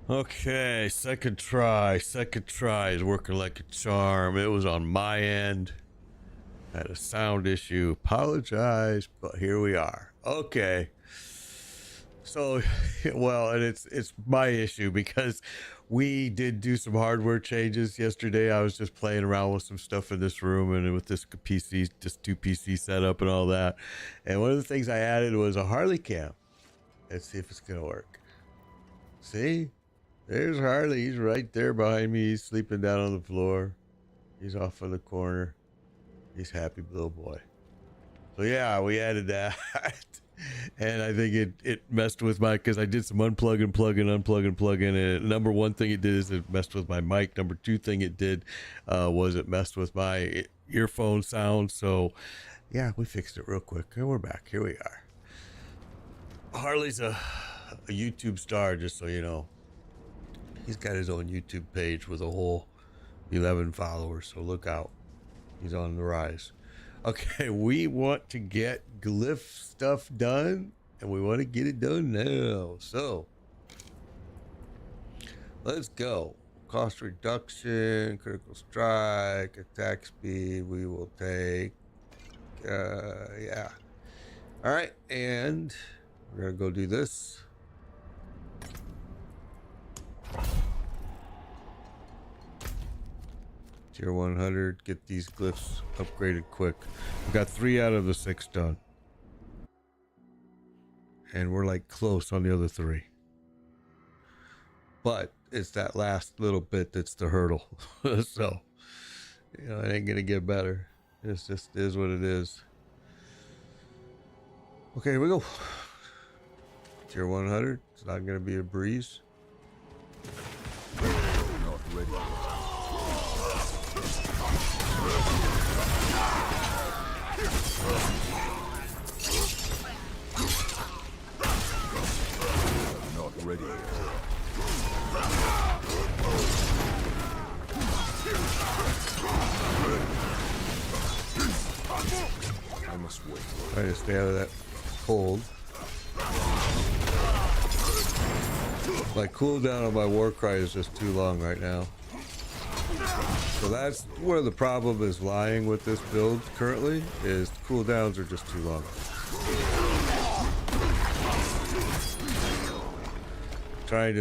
Okay, second try. Second try is working like a charm. It was on my end. I had a sound issue. Apologize, but here we are. Okay. So, well, and it's my issue because we did do some hardware changes yesterday. I was just playing around with some stuff in this room and with this PC, just two PC setup and all that. And one of the things I added was a Harley cam. Let's see if it's gonna work. See? There's Harley. He's right there behind me. He's sleeping down on the floor. He's off in the corner. He's happy little boy. So yeah, we added that. And I think it messed with my, because I did some unplugging, unplugging. And number one thing it did is it messed with my mic. Number two thing it did was it messed with my earphone sound. So yeah, we fixed it real quick. And we're back. Here we are. Harley's a YouTube star, just so you know. He's got his own YouTube page with a whole 11 followers, so look out. He's on the rise. Okay, we want to get glyph stuff done, and we want to get it done now. So, let's go. Cost reduction, critical strike, attack speed, we will take, yeah. All right, and we're going to go do this. Tier 100, get these glyphs upgraded quick. We got 3 out of the 6 done. And we're like close on the other 3. But it's that last little bit that's the hurdle. So, you know, it ain't gonna get better. It's just is what it is. Okay, here we go. Tier 100, it's not gonna be a breeze. Not ready. Not ready yet. I must wait. Try to stay out of that cold. My cooldown on my war cry is just too long right now. So that's where the problem is lying with this build currently, is cooldowns are just too long. Trying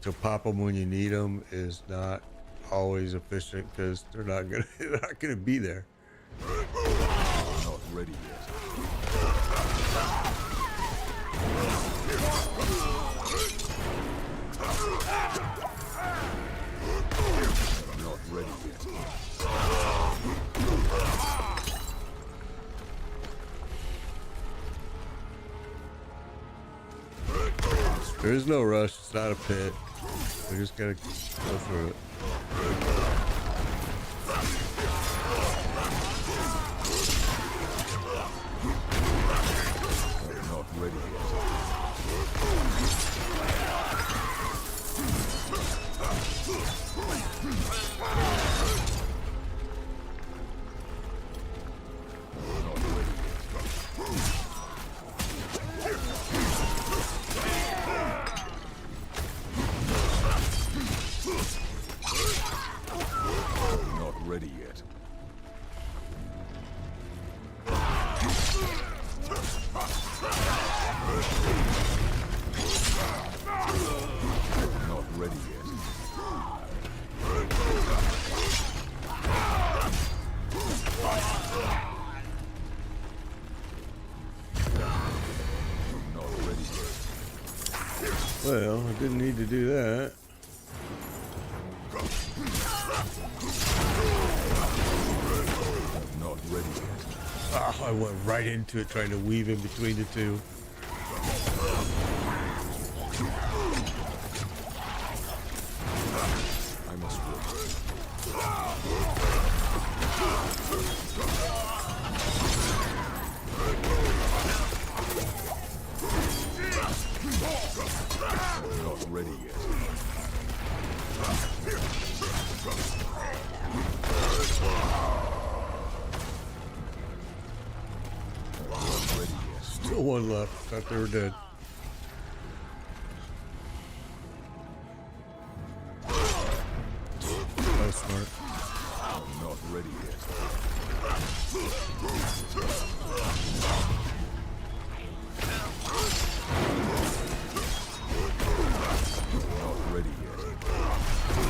to pop them when you need them is not always efficient because they're not gonna be there. Not ready yet. Not ready yet. There is no rush. It's not a pit. We just gotta go through it. Not ready yet. Ready yet. Not ready yet. Not ready yet. Well, I didn't need to do that. Ready yet. Oh, I went right into it trying to weave in between the two. I must wait. Not ready yet. Still one left. Thought they were dead. ready yet. Not ready yet.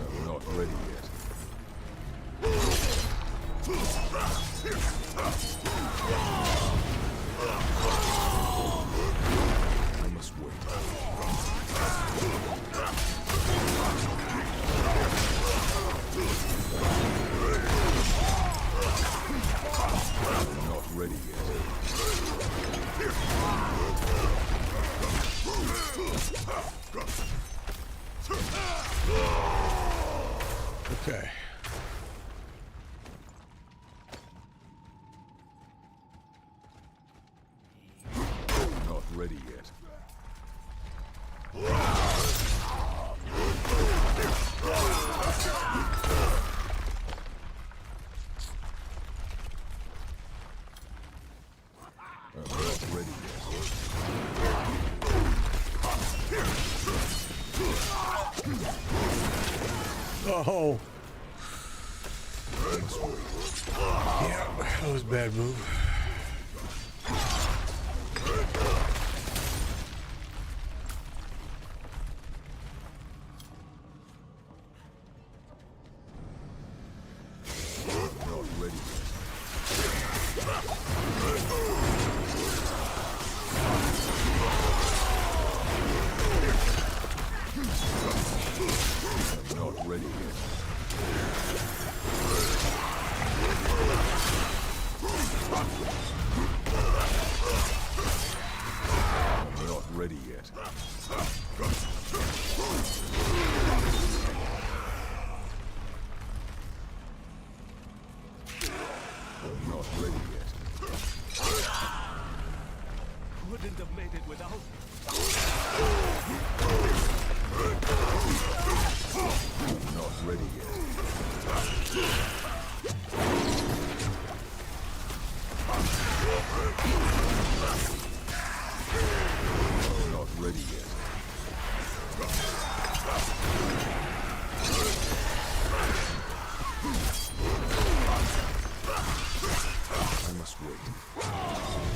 I'm not ready yet. I must wait. I'm not ready yet. Okay. Not ready yet. I'm not ready Oh, yet. I must wait. yeah, that was a bad move. Not ready yet. I'm not ready yet. I'm not ready yet. I'm not ready yet. Wouldn't have made it without. I'm not ready yet. I'm not ready yet. I must wait.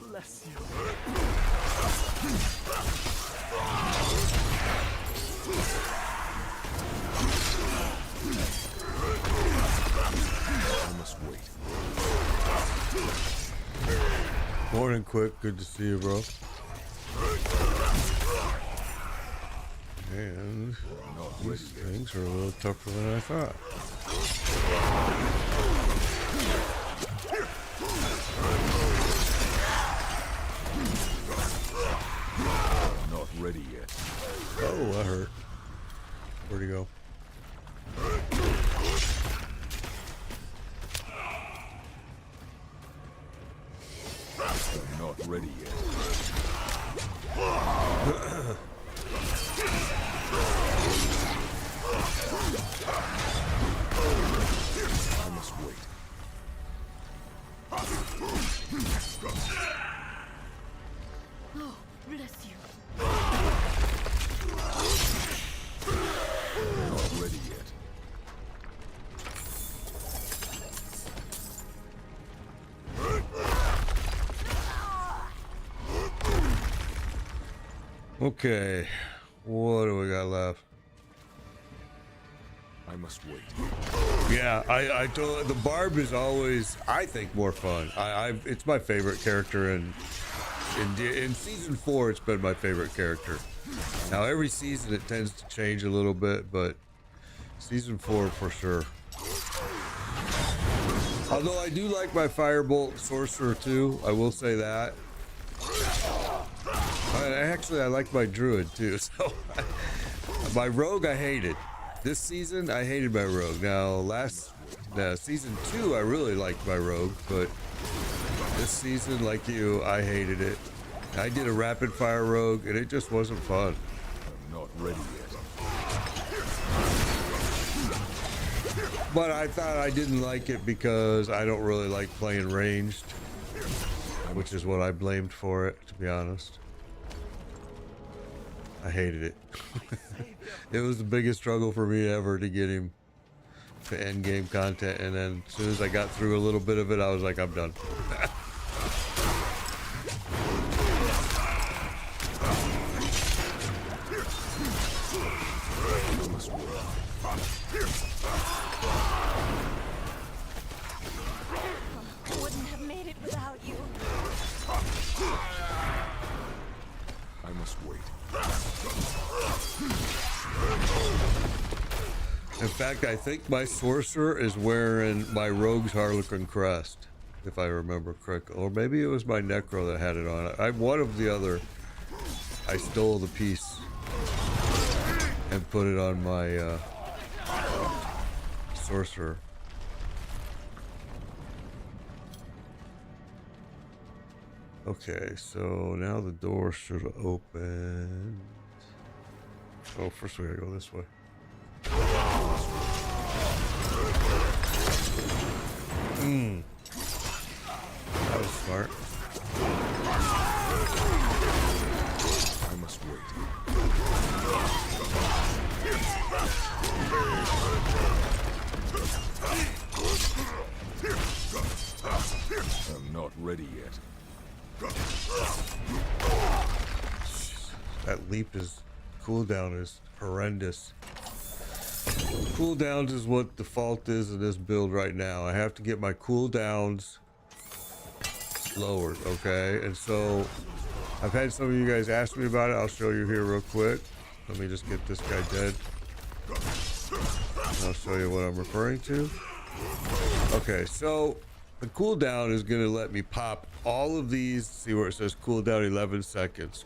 Bless you. I must wait. Morning, Quick. Good to see you, bro. And Not ready these yet. things are a little tougher than I thought. I'm not ready yet. Oh, that hurt. Where'd he go? I'm not ready yet. I must wait. Oh, bless you. Not ready yet. Okay. What do we got left? I must wait. Yeah, I told the Barb is always, I think, more fun. It's my favorite character in season 4. It's been my favorite character. Now every season it tends to change a little bit, but season 4 for sure. Although I do like my Firebolt Sorcerer too, I will say that. I like my Druid too. So my Rogue I hated. This season, I hated my rogue. Now, season 2, I really liked my rogue, but this season, like you, I hated it. I did a rapid fire rogue, and it just wasn't fun. I'm not ready yet. But I thought I didn't like it because I don't really like playing ranged, which is what I blamed for it, to be honest. I hated it. It was the biggest struggle for me ever to get him to end game content, and then as soon as I got through a little bit of it, I was like, I'm done. Wouldn't have made it without you. I must wait. In fact, I think my sorcerer is wearing my rogue's Harlequin crest, if I remember correctly. Or maybe it was my necro that had it on it. One of the other. I stole the piece and put it on my sorcerer. Okay, so now the door should have opened. Oh, first we gotta go this way. That was smart. I must wait. I'm not ready yet. That leap is cooldown is horrendous. Cooldowns is what default is in this build right now. I have to get my cooldowns lowered, okay? And so I've had some of you guys ask me about it. I'll show you here real quick. Let me just get this guy dead. And I'll show you what I'm referring to. Okay, so the cooldown is going to let me pop all of these. See where it says cooldown 11 seconds,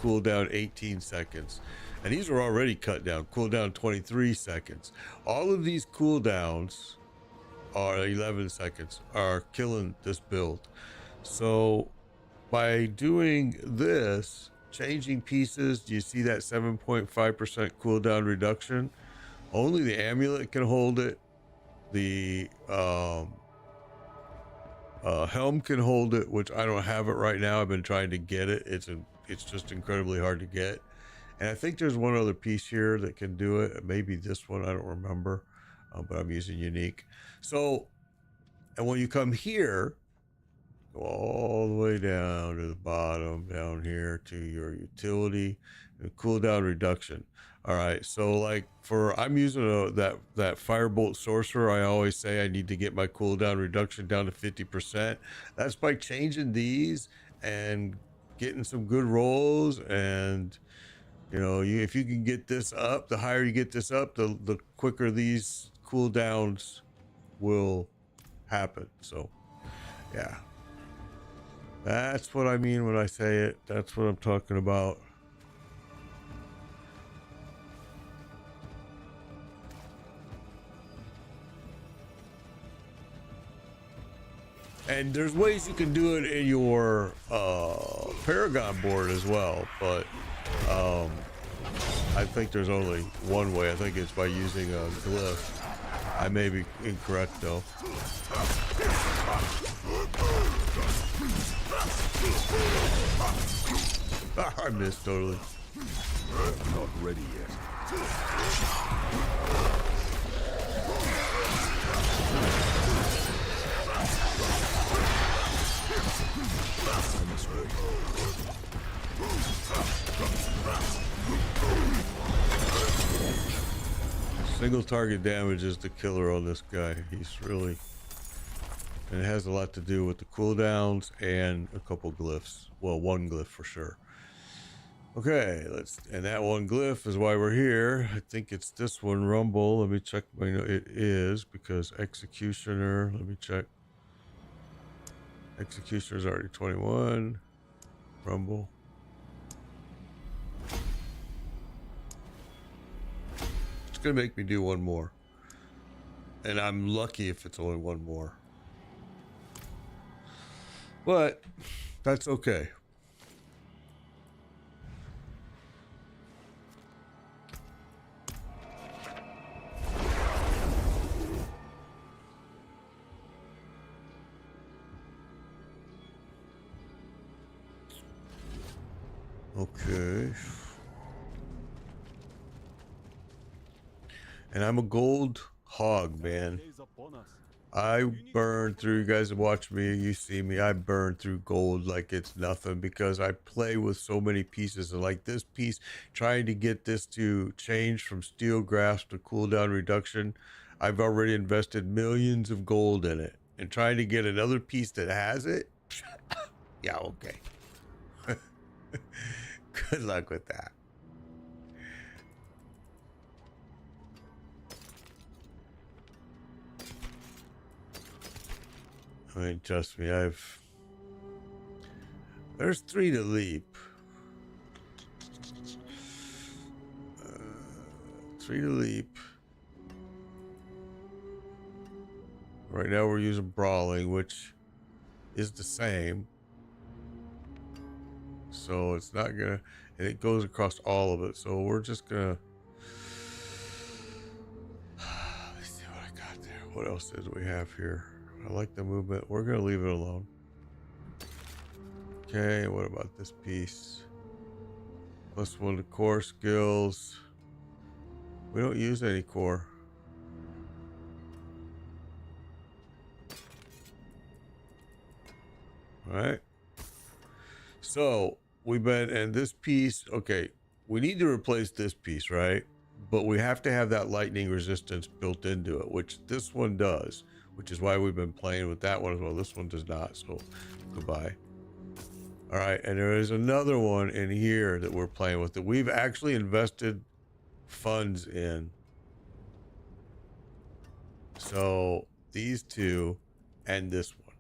cooldown 18 seconds. And these are already cut down. Cooldown 23 seconds. All of these cooldowns are 11 seconds, are killing this build. So by doing this, changing pieces, do you see that 7.5% cooldown reduction? Only the amulet can hold it. The helm can hold it, which I don't have it right now. I've been trying to get it. It's just incredibly hard to get. And I think there's one other piece here that can do it. Maybe this one, I don't remember, but I'm using unique. So, and when you come here, go all the way down to the bottom, down here to your utility and cooldown reduction. All right, so like I'm using that firebolt sorcerer. I always say I need to get my cooldown reduction down to 50%. That's by changing these and getting some good rolls. And you know, if you can get this up, the higher you get this up, the quicker these cooldowns will happen. So yeah, that's what I mean when I say it. That's what I'm talking about. And there's ways you can do it in your Paragon board as well, but I think there's only one way. I think it's by using a glyph. I may be incorrect though. I missed totally. I'm not ready yet. I must wait. Single target damage is the killer on this guy. He's really, and it has a lot to do with the cooldowns and a couple glyphs. Well, one glyph for sure. Okay, and that one glyph is why we're here. I think it's this one, Rumble. Let me check my note. It is, because Executioner, let me check. Executioner's already 21. Rumble. It's gonna make me do one more. And I'm lucky if it's only one more. But that's okay. Okay. And I'm a gold hog, man. Days upon us. I burn through, you guys watch me, you see me, I burn through gold like it's nothing because I play with so many pieces. And like this piece, trying to get this to change from steel grasp to cooldown reduction, I've already invested millions of gold in it. And trying to get another piece that has it, yeah, okay. Good luck with that. I mean, trust me, there's 3 to leap. 3 to leap. Right now we're using brawling, which is the same. So it's not gonna, and it goes across all of it. So we're just gonna, let's see what I got there. What else did we have here? I like the movement. We're gonna leave it alone. Okay, what about this piece? +1 to core skills. We don't use any core. All right. So we've been, and this piece, okay, we need to replace this piece, right? But we have to have that lightning resistance built into it, which this one does, which is why we've been playing with that one as well. This one does not, so goodbye. All right, and there is another one in here that we're playing with that we've actually invested funds in. So these two and this one.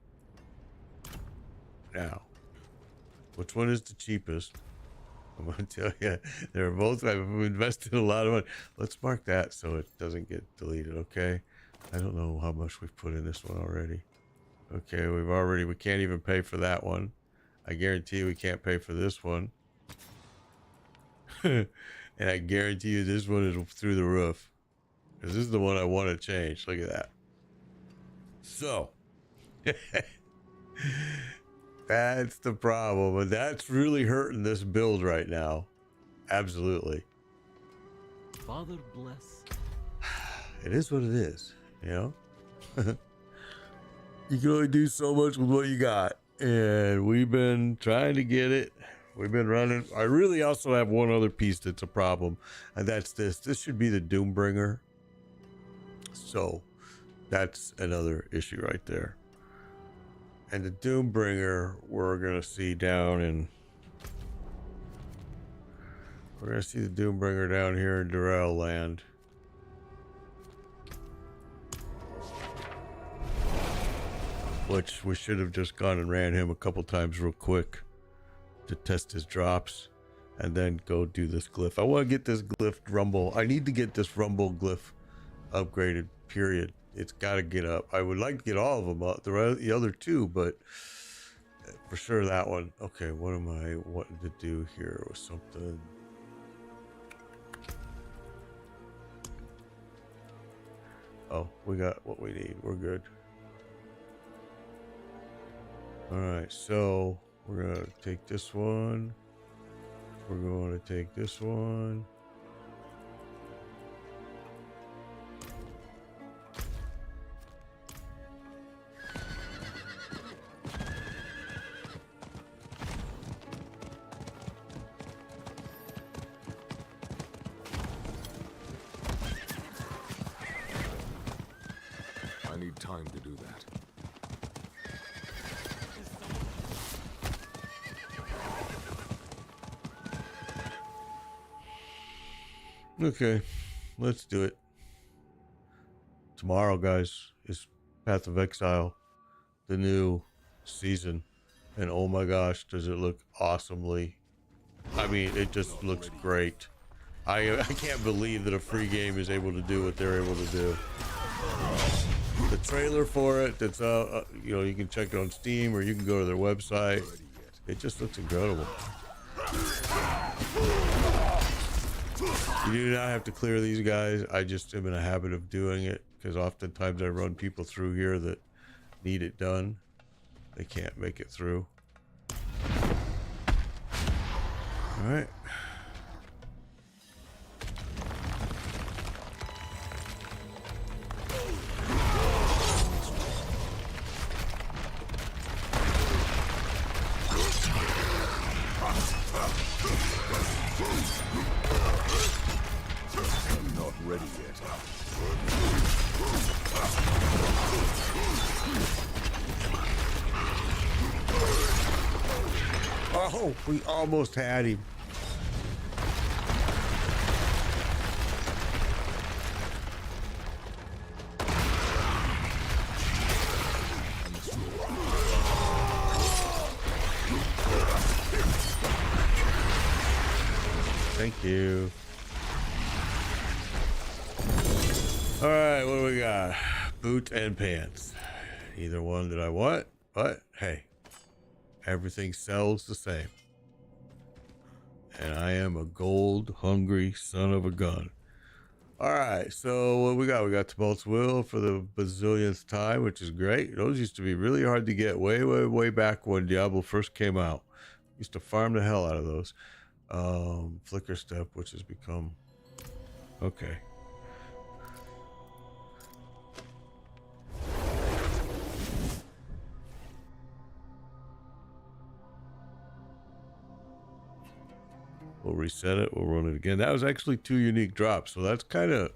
Now, which one is the cheapest? I'm going to tell you, they're both, I've invested a lot of money. Let's mark that so it doesn't get deleted, okay? I don't know how much we've put in this one already. Okay, we can't even pay for that one. I guarantee you we can't pay for this one. And I guarantee you this one is through the roof. Because this is the one I want to change. Look at that. So, that's the problem. And that's really hurting this build right now. Absolutely. Father bless. It is what it is, you know? You can only do so much with what you got. And we've been trying to get it. We've been running. I really also have one other piece that's a problem. And that's this. This should be the Doombringer. So that's another issue right there. And the Doombringer we're going to see down in... We're going to see the Doombringer down here in Durrell Land. Which we should have just gone and ran him a couple times real quick to test his drops and then go do this glyph. I want to get this glyph rumble. I need to get this rumble glyph upgraded, period. It's got to get up. I would like to get all of them up, the other two, but for sure that one. Okay, what am I wanting to do here or something? Oh, we got what we need. We're good. All right, so we're going to take this one. We're going to take this one. I need time to do that. Okay, let's do it. Tomorrow, guys, is Path of Exile, the new season. And oh my gosh, does it look awesomely. I mean, it just looks great. I can't believe that a free game is able to do what they're able to do. The trailer for it, that's you know, you can check it on Steam or you can go to their website. It just looks incredible. You do not have to clear these guys. I just am in a habit of doing it because oftentimes I run people through here that need it done. They can't make it through. All right. I'm not ready yet. Oh, we almost had him. Thank you. All right, what do we got? Boot and pants. Either one that I want, but hey, everything sells the same. And I am a gold hungry son of a gun. All right, so what we got? We got Tumult's Will for the bazillionth time, which is great. Those used to be really hard to get way back when Diablo first came out. Used to farm the hell out of those. Flicker Step, which has become okay. We'll reset it. We'll run it again. That was actually 2 unique drops, so that's kind of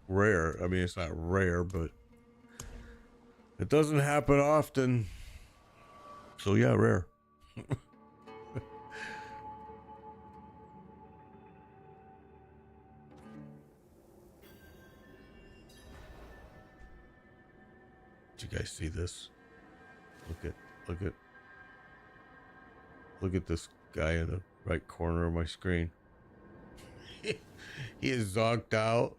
rare. I mean, it's not rare, but it doesn't happen often. So yeah, rare. Did you guys see this? Look at this guy in the right corner of my screen. He is zonked out.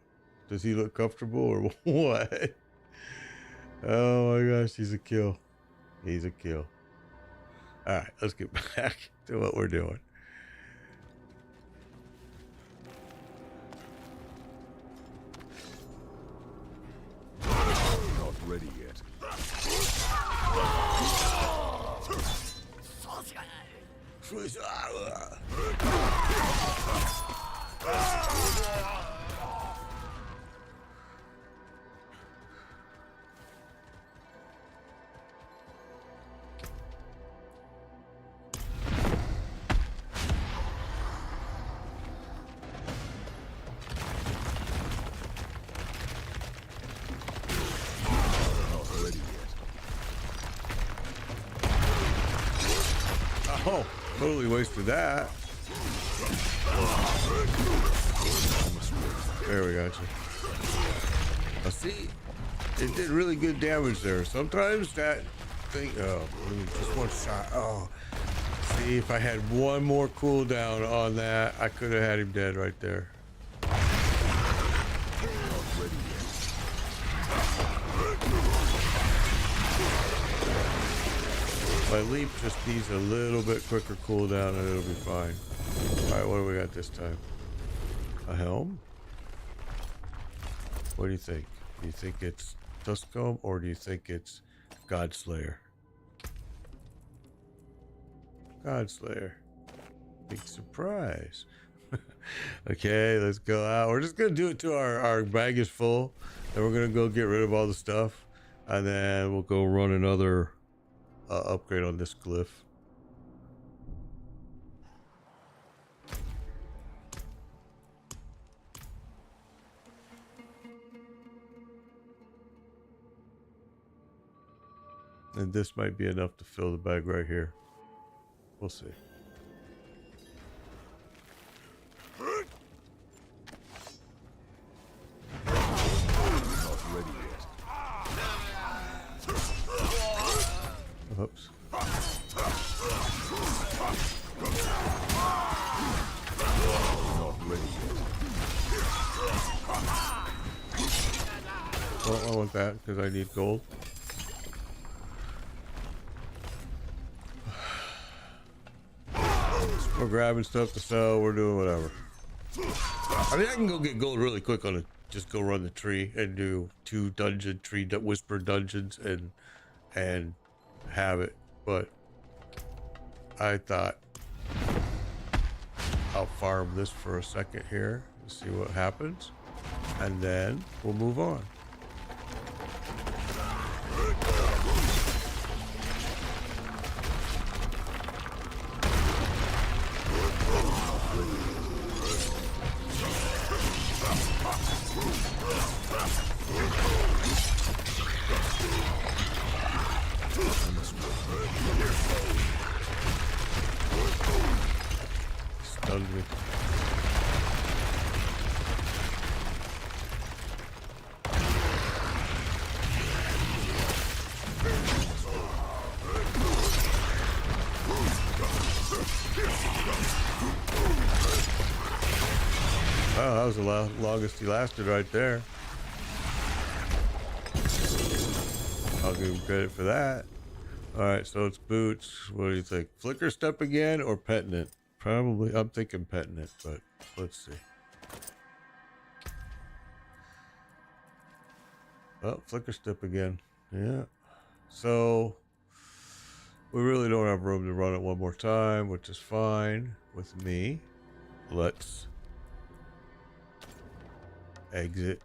Does he look comfortable or what? Oh my gosh, he's a kill. He's a kill. All right, let's get back to what we're doing. Not ready yet. Oh, totally wasted that. There we got you. Now see, it did really good damage there. Sometimes that thing, oh, just one shot. Oh, see, if I had one more cooldown on that, I could have had him dead right there. My leap just needs a little bit quicker cooldown and it'll be fine. Alright, what do we got this time? A helm? What do you think? Do you think it's Tuskcomb or do you think it's Godslayer? Godslayer. Big surprise. Okay, let's go out. We're just gonna do it till our bag is full. Then we're gonna go get rid of all the stuff. And then we'll go run another upgrade on this glyph. And this might be enough to fill the bag right here. We'll see. Not ready yet. Oops. Not ready yet. Well, I want that because I need gold. We're grabbing stuff to sell. We're doing whatever. I mean, I can go get gold really quick on it. Just go run the tree and do 2 dungeon tree whisper dungeons and have it. But I thought I'll farm this for a second here and see what happens, and then we'll move on. Stunned me. Oh, that was the longest he lasted right there. I'll give him credit for that. Alright, so it's boots. What do you think? Flicker step again or petting it? Probably, I'm thinking petting it, but let's see. Oh, flicker step again. Yeah. So, we really don't have room to run it one more time, which is fine with me. Let's exit.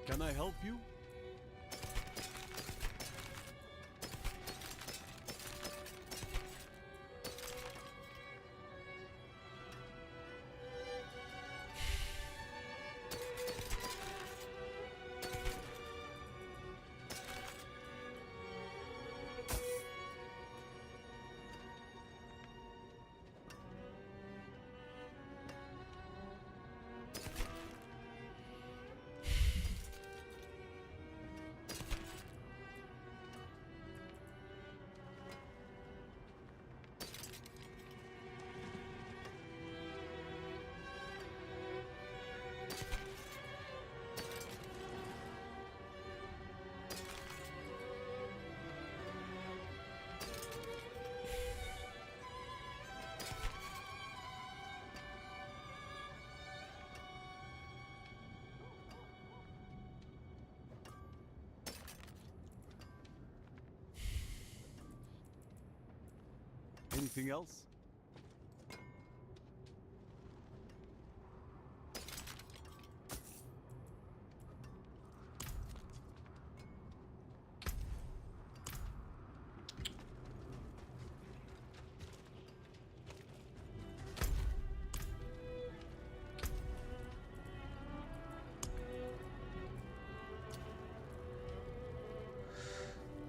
Can I help you? Anything else?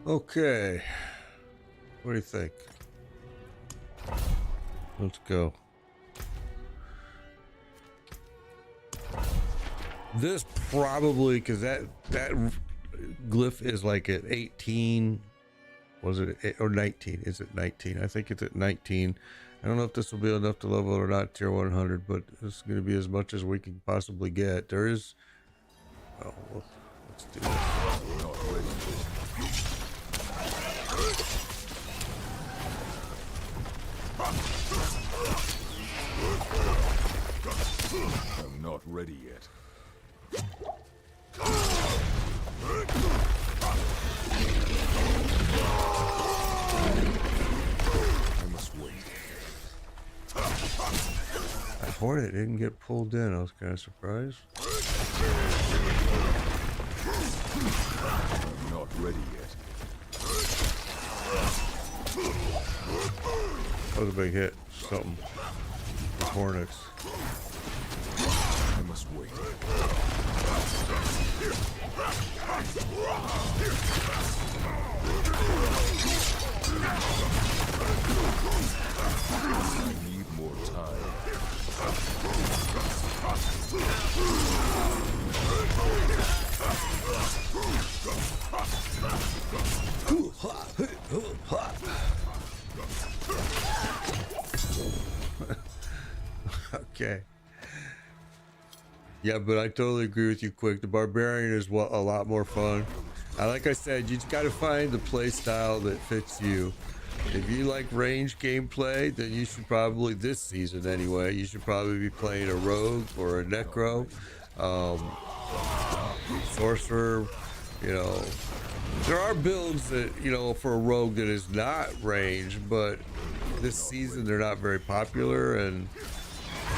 Okay. What do you think? Let's go. This probably, because that glyph is like at 18. Was it or 19? Is it 19? I think it's at 19. I don't know if this will be enough to level it or not tier 100, but it's going to be as much as we can possibly get. There is. Oh, well, let's do this. I'm not ready yet. I must wait. That hornet didn't get pulled in. I was kind of surprised. I'm not ready yet. That was a big hit. Something. The hornets. I must wait. I need more time. Okay. Yeah, but I totally agree with you, Quick. The Barbarian is a lot more fun. Like I said, you just got to find the play style that fits you. If you like range gameplay, then you should probably, this season anyway, you should probably be playing a rogue or a necro, sorcerer. You know, there are builds that, you know, for a rogue that is not range, but this season they're not very popular, and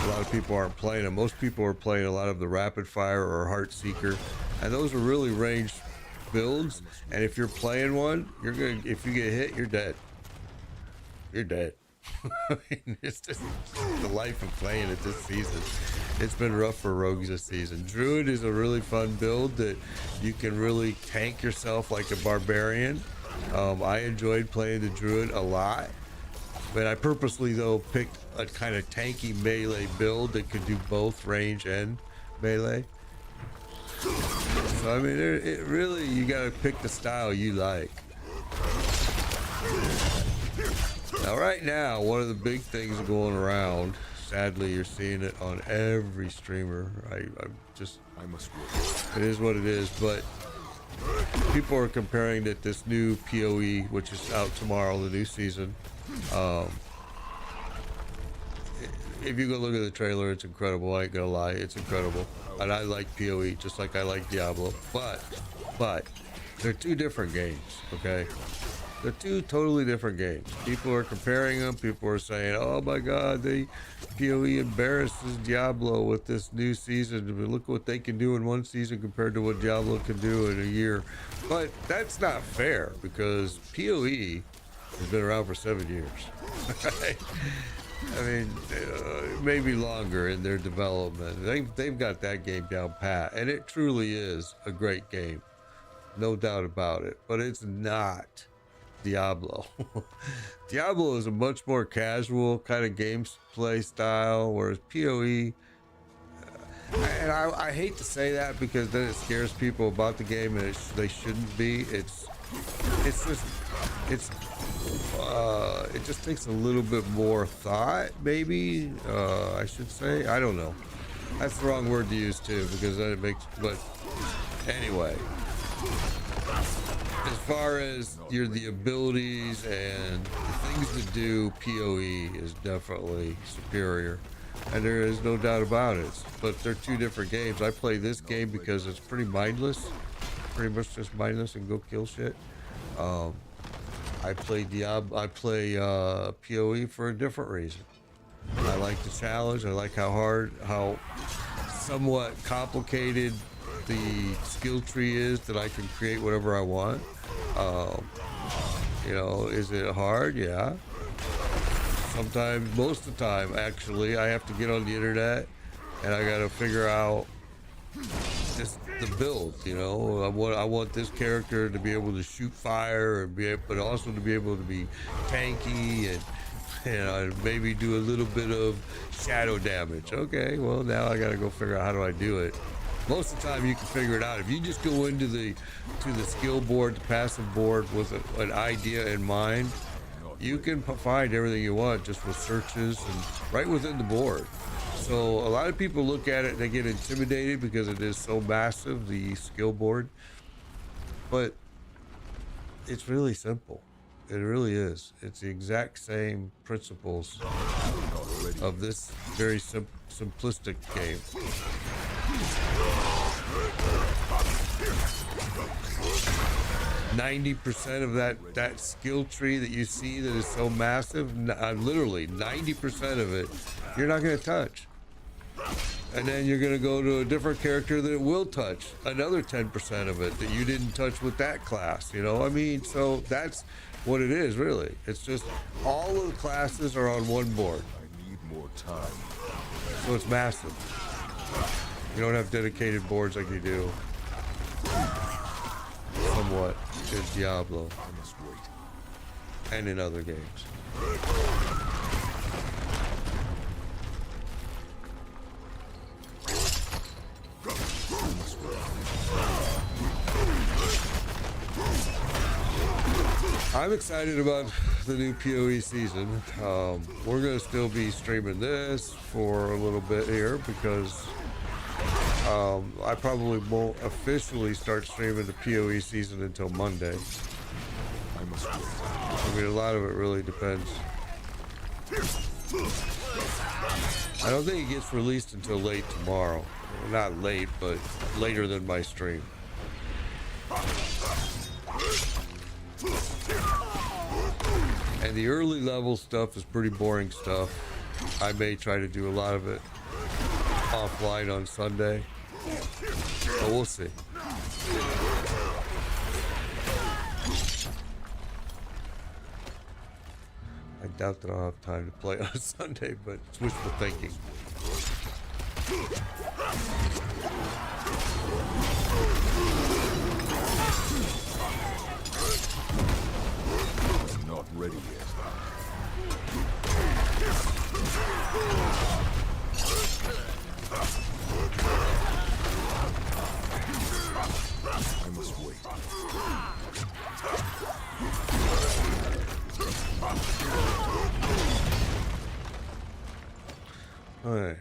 a lot of people aren't playing them. Most people are playing a lot of the rapid fire or heart seeker, and those are really ranged builds. And if you're playing one, you're gonna, if you get hit, you're dead. You're dead. I mean, it's just the life of playing it this season. It's been rough for rogues this season. Druid is a really fun build that you can really tank yourself like a barbarian. I enjoyed playing the Druid a lot, but I purposely though picked a kind of tanky melee build that could do both range and melee. So I mean, it really, you gotta pick the style you like. Now, right now, one of the big things going around, sadly, you're seeing it on every streamer. I must wait. It is what it is, but people are comparing that this new PoE, which is out tomorrow, the new season. If you go look at the trailer, it's incredible. I ain't gonna lie, it's incredible. And I like PoE just like I like Diablo, but they're two different games, okay? They're two totally different games. People are comparing them. People are saying, oh my God, PoE embarrasses Diablo with this new season. Look what they can do in one season compared to what Diablo can do in a year. But that's not fair, because PoE has been around for 7 years. I mean, maybe longer in their development. They've got that game down pat, and it truly is a great game. No doubt about it. But it's not Diablo. Diablo is a much more casual kind of gameplay style, whereas PoE, and I hate to say that because then it scares people about the game, and they shouldn't be. It just takes a little bit more thought, maybe, I should say. I don't know. That's the wrong word to use too, because then it makes, but anyway. As far as the abilities and the things to do, PoE is definitely superior, and there is no doubt about it. But they're two different games. I play this game because it's pretty mindless, pretty much just mindless and go kill shit. I play PoE for a different reason. I like the challenge. I like how somewhat complicated the skill tree is, that I can create whatever I want. You know, is it hard? Yeah. Sometimes, most of the time, actually, I have to get on the internet and I gotta figure out just the build. You know, I want this character to be able to shoot fire and but also to be able to be tanky and maybe do a little bit of shadow damage. Okay, well now I gotta go figure out how do I do it. Most of the time you can figure it out if you just go into the skill board, the passive board, with an idea in mind. You can find everything you want just with searches and right within the board. So a lot of people look at it and they get intimidated because it is so massive, the skill board. But it's really simple. It really is. It's the exact same principles of this very simplistic game. 90% of that skill tree that you see that is so massive, literally 90% of it, you're not going to touch. And then you're going to go to a different character that it will touch another 10% of it that you didn't touch with that class, you know? I mean, so that's what it is, really. It's just all of the classes are on one board. I need more time. So it's massive. You don't have dedicated boards like you do somewhat in Diablo I must wait. and in other games. I'm excited about the new PoE season. We're gonna still be streaming this for a little bit here because I probably won't officially start streaming the PoE season until Monday. I must wait. I mean, a lot of it really depends. I don't think it gets released until late tomorrow. Well, not late, but later than my stream. And the early level stuff is pretty boring stuff. I may try to do a lot of it offline on Sunday, but we'll see. I doubt that I'll have time to play on Sunday, but it's wishful thinking. I'm not ready yet. I must wait. All right.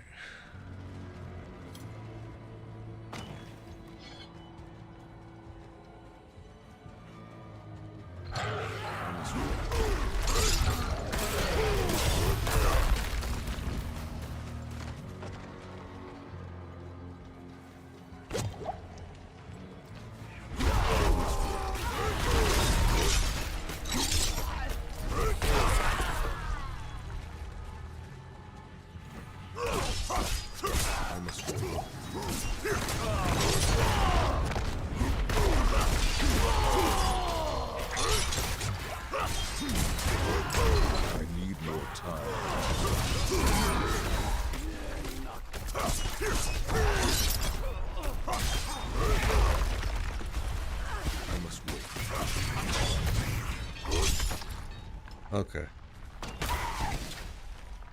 Okay.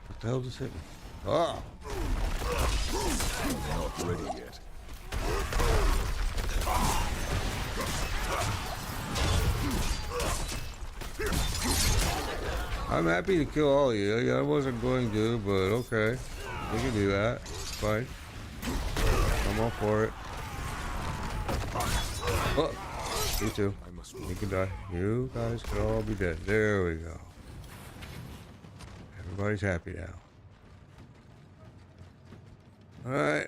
What the hell just hit me? Ah! I'm not ready yet. I'm happy to kill all of you. Yeah, I wasn't going to, but okay. We can do that. It's fine. I'm all for it. Oh! You too. You can die. You guys can all be dead. There we go. Everybody's happy now. Alright.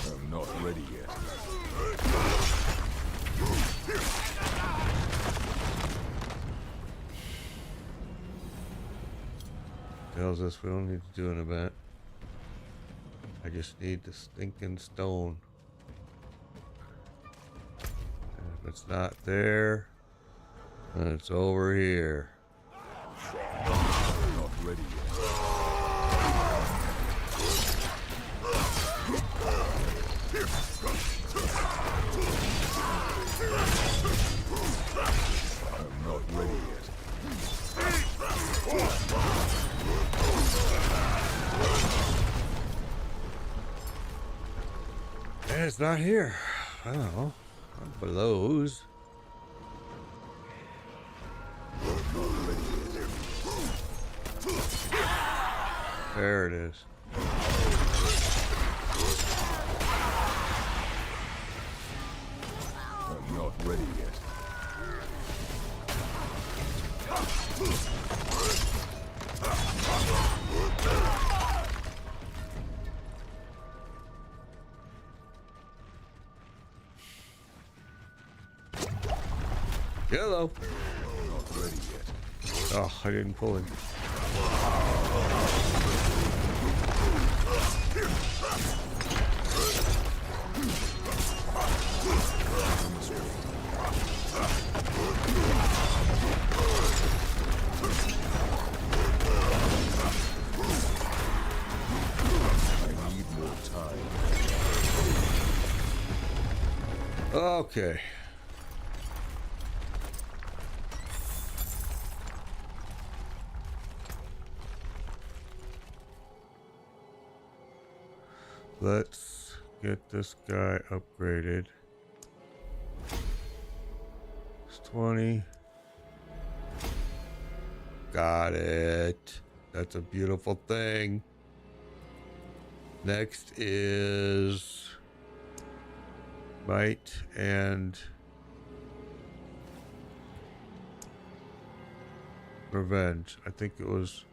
I'm not ready yet. Tells us we don't need to do an event. I just need the stinking stone. And if it's not there, then it's over here. I'm not ready yet. I'm not ready yet. And it's not here. I don't know. It blows. There it is. I'm not ready yet. Hello. I'm not ready yet. Oh, I didn't pull him. Okay. Let's get this guy upgraded. It's 20. Got it. That's a beautiful thing. Next is might and revenge. I think it was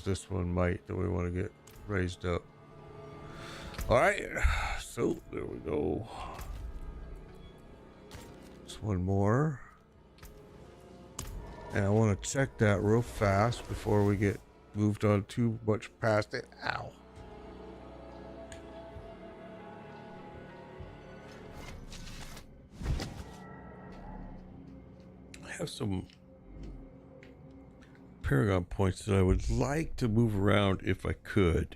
this one, might, that we want to get raised up. All right, so there we go. Just one more. And I want to check that real fast before we get moved on too much past it. Ow. I have some Paragon points that I would like to move around if I could.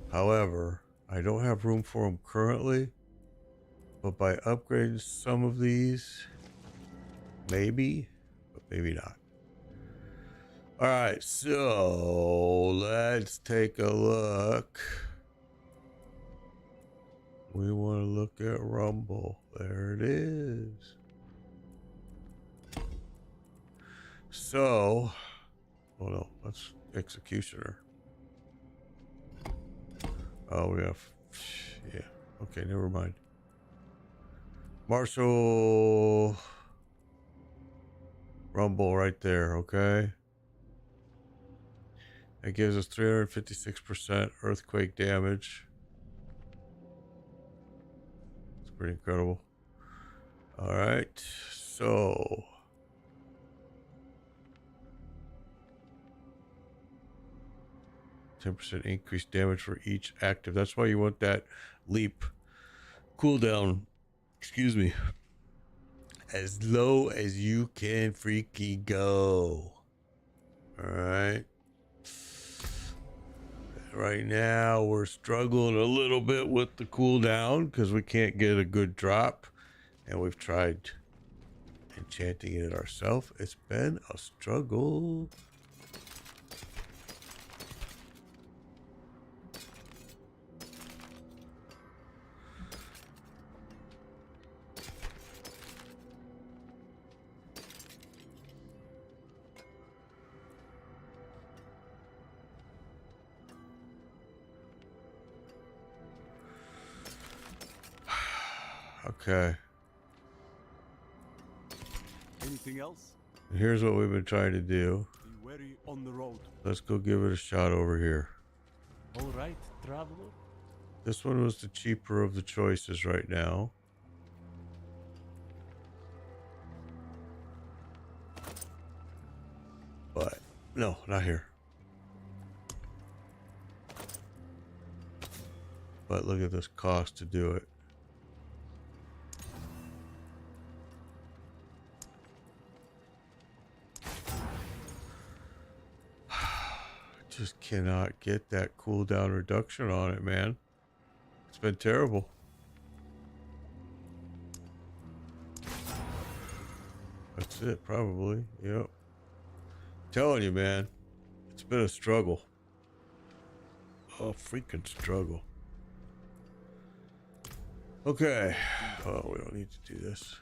However, I don't have room for them currently. But by upgrading some of these, maybe, but maybe not. All right, so let's take a look. We want to look at Rumble. There it is. So, oh no, that's Executioner. Oh, we have, yeah. Okay, never mind. Marshall Rumble right there, okay? It gives us 356% earthquake damage. It's pretty incredible. All right, so 10% increased damage for each active. That's why you want that leap cooldown, excuse me, as low as you can freaking go. All right. Right now we're struggling a little bit with the cooldown because we can't get a good drop, and we've tried enchanting it ourselves. It's been a struggle. Okay. Anything else? Here's what we've been trying to do. Be wary on the road. Let's go give it a shot over here. All right, traveler. This one was the cheaper of the choices right now. But no, not here. But look at this cost to do it. Just cannot get that cooldown reduction on it, man. It's been terrible. That's it, probably. Yep. Telling you, man, it's been a struggle. A freaking struggle. Okay. Oh, we don't need to do this.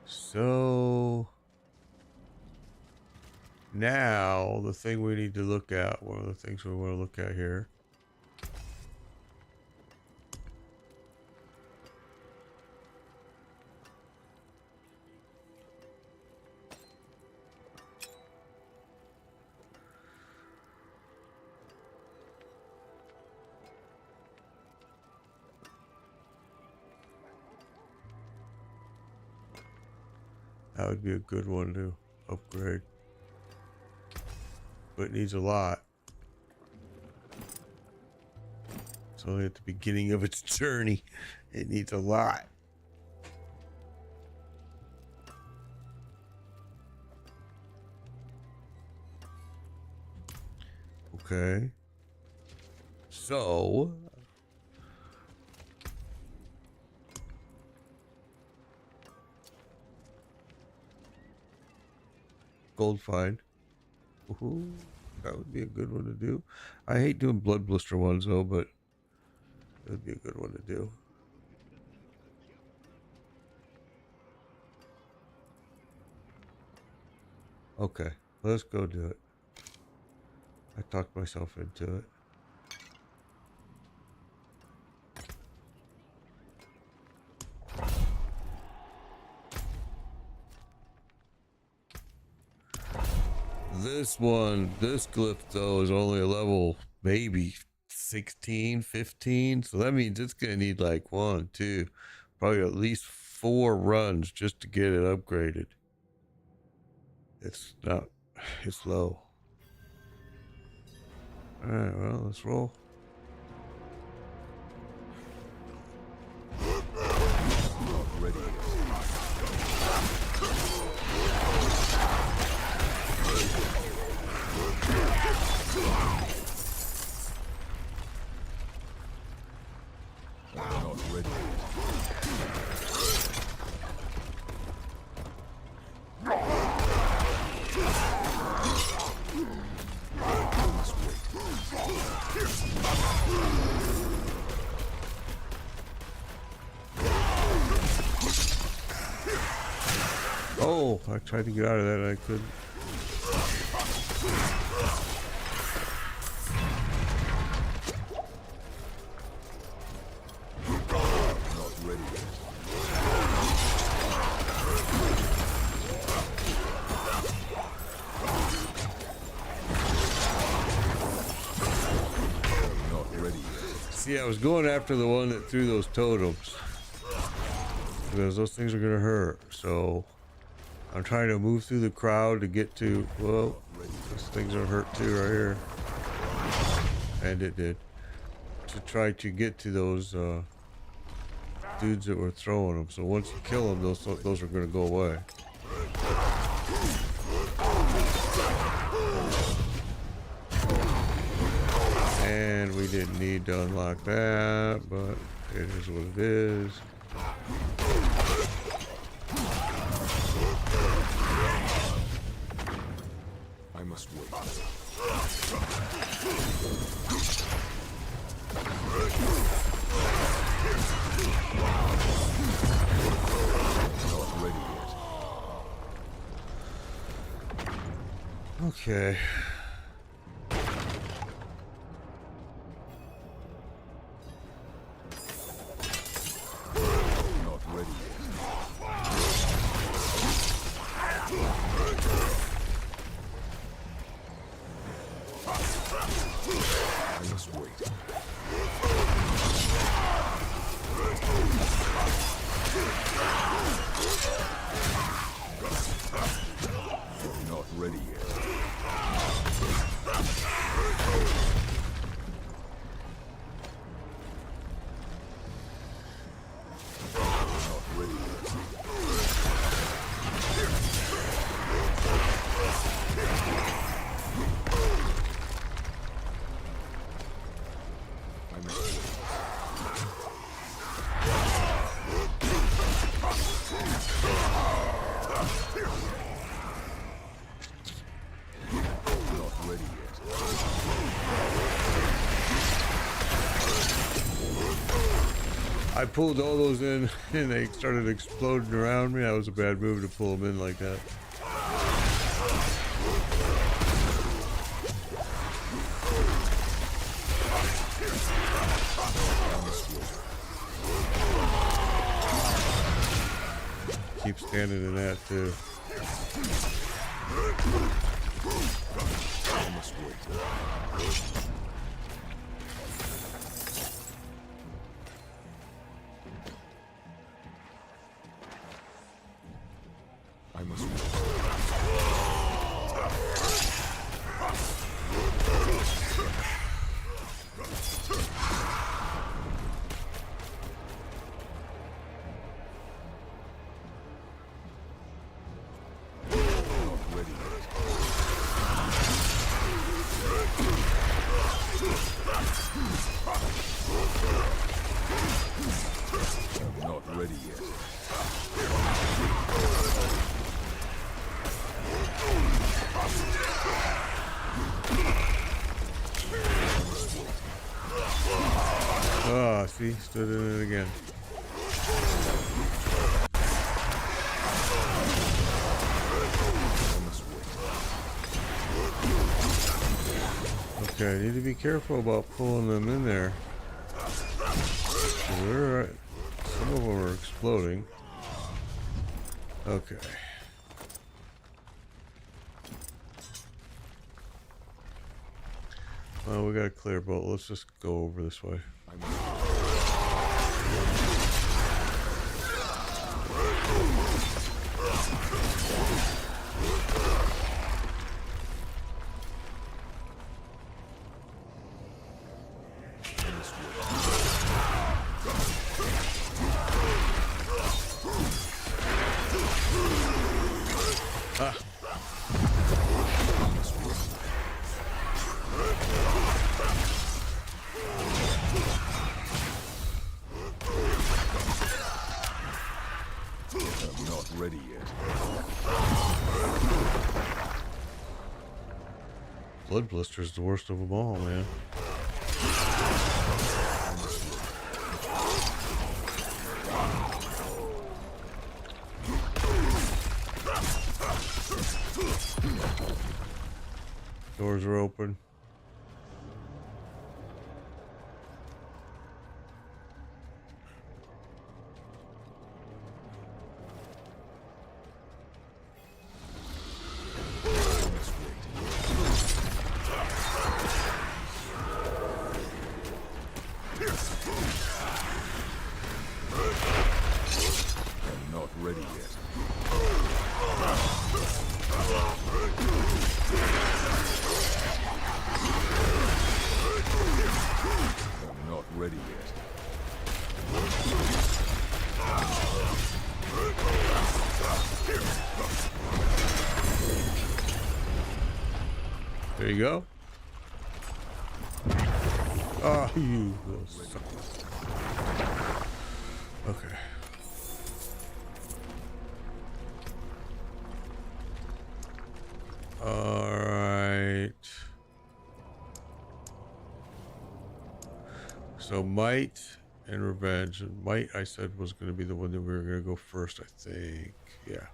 So now the thing we need to look at, one of the things we want to look at here, that would be a good one to upgrade. But it needs a lot. It's only at the beginning of its journey. It needs a lot. Okay. So gold find. Woohoo. That would be a good one to do. I hate doing blood blister ones though, but it would be a good one to do. Okay, let's go do it. I talked myself into it. This one, this glyph though, is only a level maybe 16, 15. So that means it's gonna need like 1, 2, probably at least 4 runs just to get it upgraded. It's not, it's low. Alright, well, let's roll. Not ready yet. I'm not ready yet. Let's wait. Oh, I tried to get out of that and I couldn't. Not ready yet. Not ready yet. See, I was going after the one that threw those totems. Because those things are gonna hurt. So I'm trying to move through the crowd to get to, well, those things are hurt too right here. And it did. To try to get to those dudes that were throwing them. So once you kill them, those are gonna go away. And we didn't need to unlock that, but it is what it is. I must wait. Not ready yet. Okay. Not ready yet. I must wait. Not ready yet. Not ready yet. I must wait. Not ready yet. I pulled all those in and they started exploding around me. That was a bad move to pull them in like that. Keep standing in that too. I must wait. I must wait. Not ready yet. see, stood in it again. Okay, I need to be careful about pulling them in there. Some of them are exploding. Okay. Well, we got a clear boat. Let's just go over this way. I'm not ready yet. Blood blister's the worst of them all, man. Doors are open. I'm not ready yet. I'm not ready yet. There you go. Oh, you little sucker. Okay. All right. So might and revenge. And might, I said, was going to be the one that we were going to go first, I think. Yeah.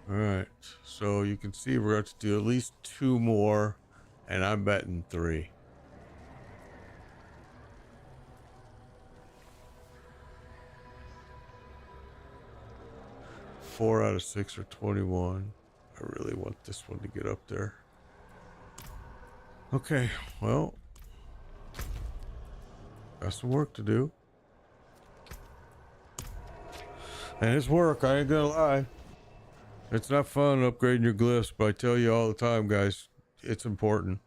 All right. So you can see we're going to do at least 2 more, and I'm betting 3. Four out of 6 are 21. I really want this one to get up there. Okay, well, got some work to do. And it's work, I ain't gonna lie. It's not fun upgrading your glyphs, but I tell you all the time, guys, it's important.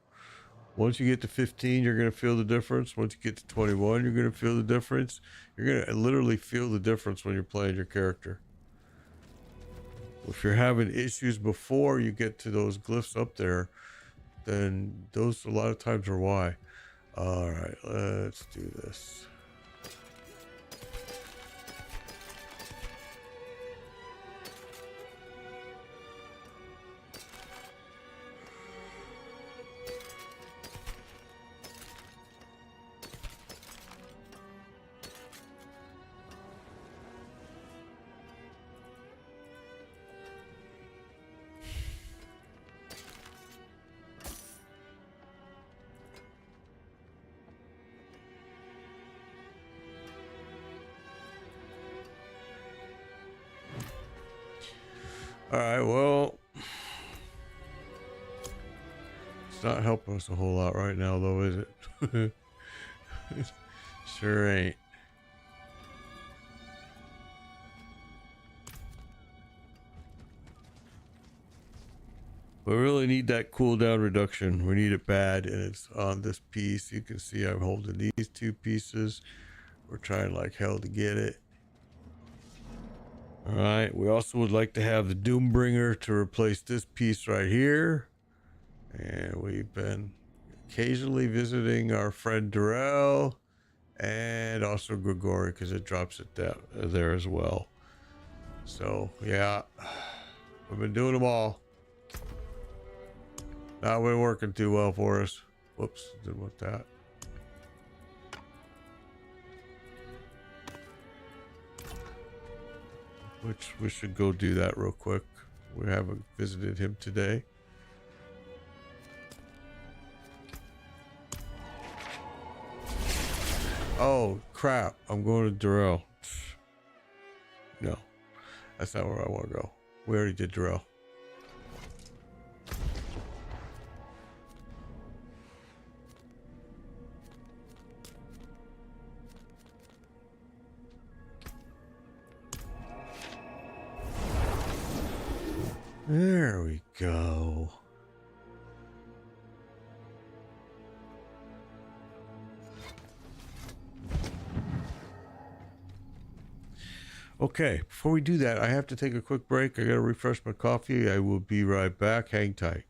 Once you get to 15, you're gonna feel the difference. Once you get to 21, you're gonna feel the difference. You're gonna literally feel the difference when you're playing your character. If you're having issues before you get to those glyphs up there, then those a lot of times are why. All right, let's do this. All right, well, it's not helping us a whole lot right now, though, is it? Sure ain't. We really need that cooldown reduction. We need it bad, and it's on this piece. You can see I'm holding these 2 pieces. We're trying like hell to get it. All right, we also would like to have the Doombringer to replace this piece right here. And we've been occasionally visiting our friend Darrell and also Grigori because it drops it there as well. So yeah, we've been doing them all. Not been working too well for us. Whoops, didn't want that. Which we should go do that real quick. We haven't visited him today. Oh crap, I'm going to Durrell. No, that's not where I want to go. We already did Durrell. There we go. Okay, before we do that, I have to take a quick break. I gotta refresh my coffee. I will be right back. Hang tight.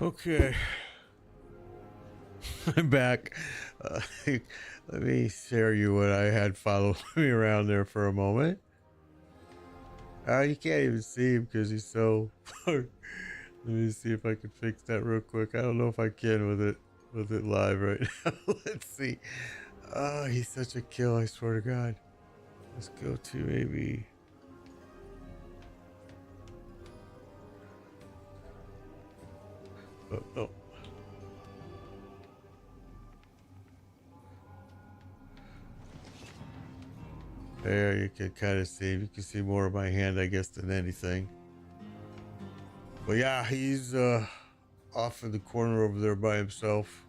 Okay, I'm back. Let me share you what I had follow me around there for a moment. You can't even see him because he's so far. Let me see if I can fix that real quick. I don't know if I can with it live right now. Let's see. Oh, he's such a kill, I swear to God. Let's go to maybe. Oh. There, you can kind of see. You can see more of my hand, I guess, than anything. But yeah, he's off in the corner over there by himself.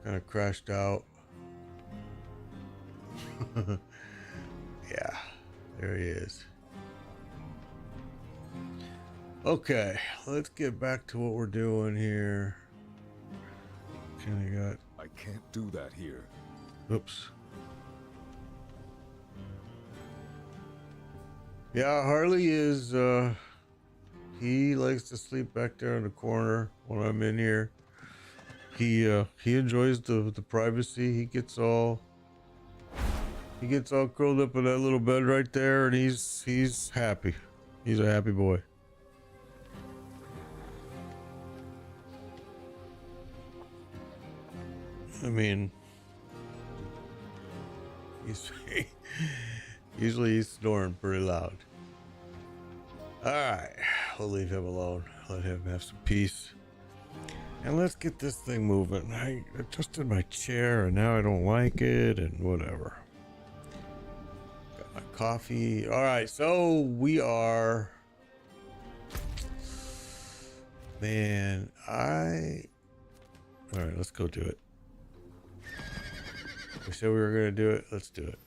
Kind of crashed out. Yeah. There he is. Okay, let's get back to what we're doing here. Okay, I got. I can't do that here. Oops. Yeah, Harley is. He likes to sleep back there in the corner when I'm in here. He enjoys the privacy. He gets all curled up in that little bed right there, and he's happy. He's a happy boy. I mean, usually he's snoring pretty loud. All right, we'll leave him alone. Let him have some peace. And let's get this thing moving. I adjusted my chair and now I don't like it and whatever. Got my coffee. All right, so we are... Man, all right, let's go do it. We said we were going to do it. Let's do it.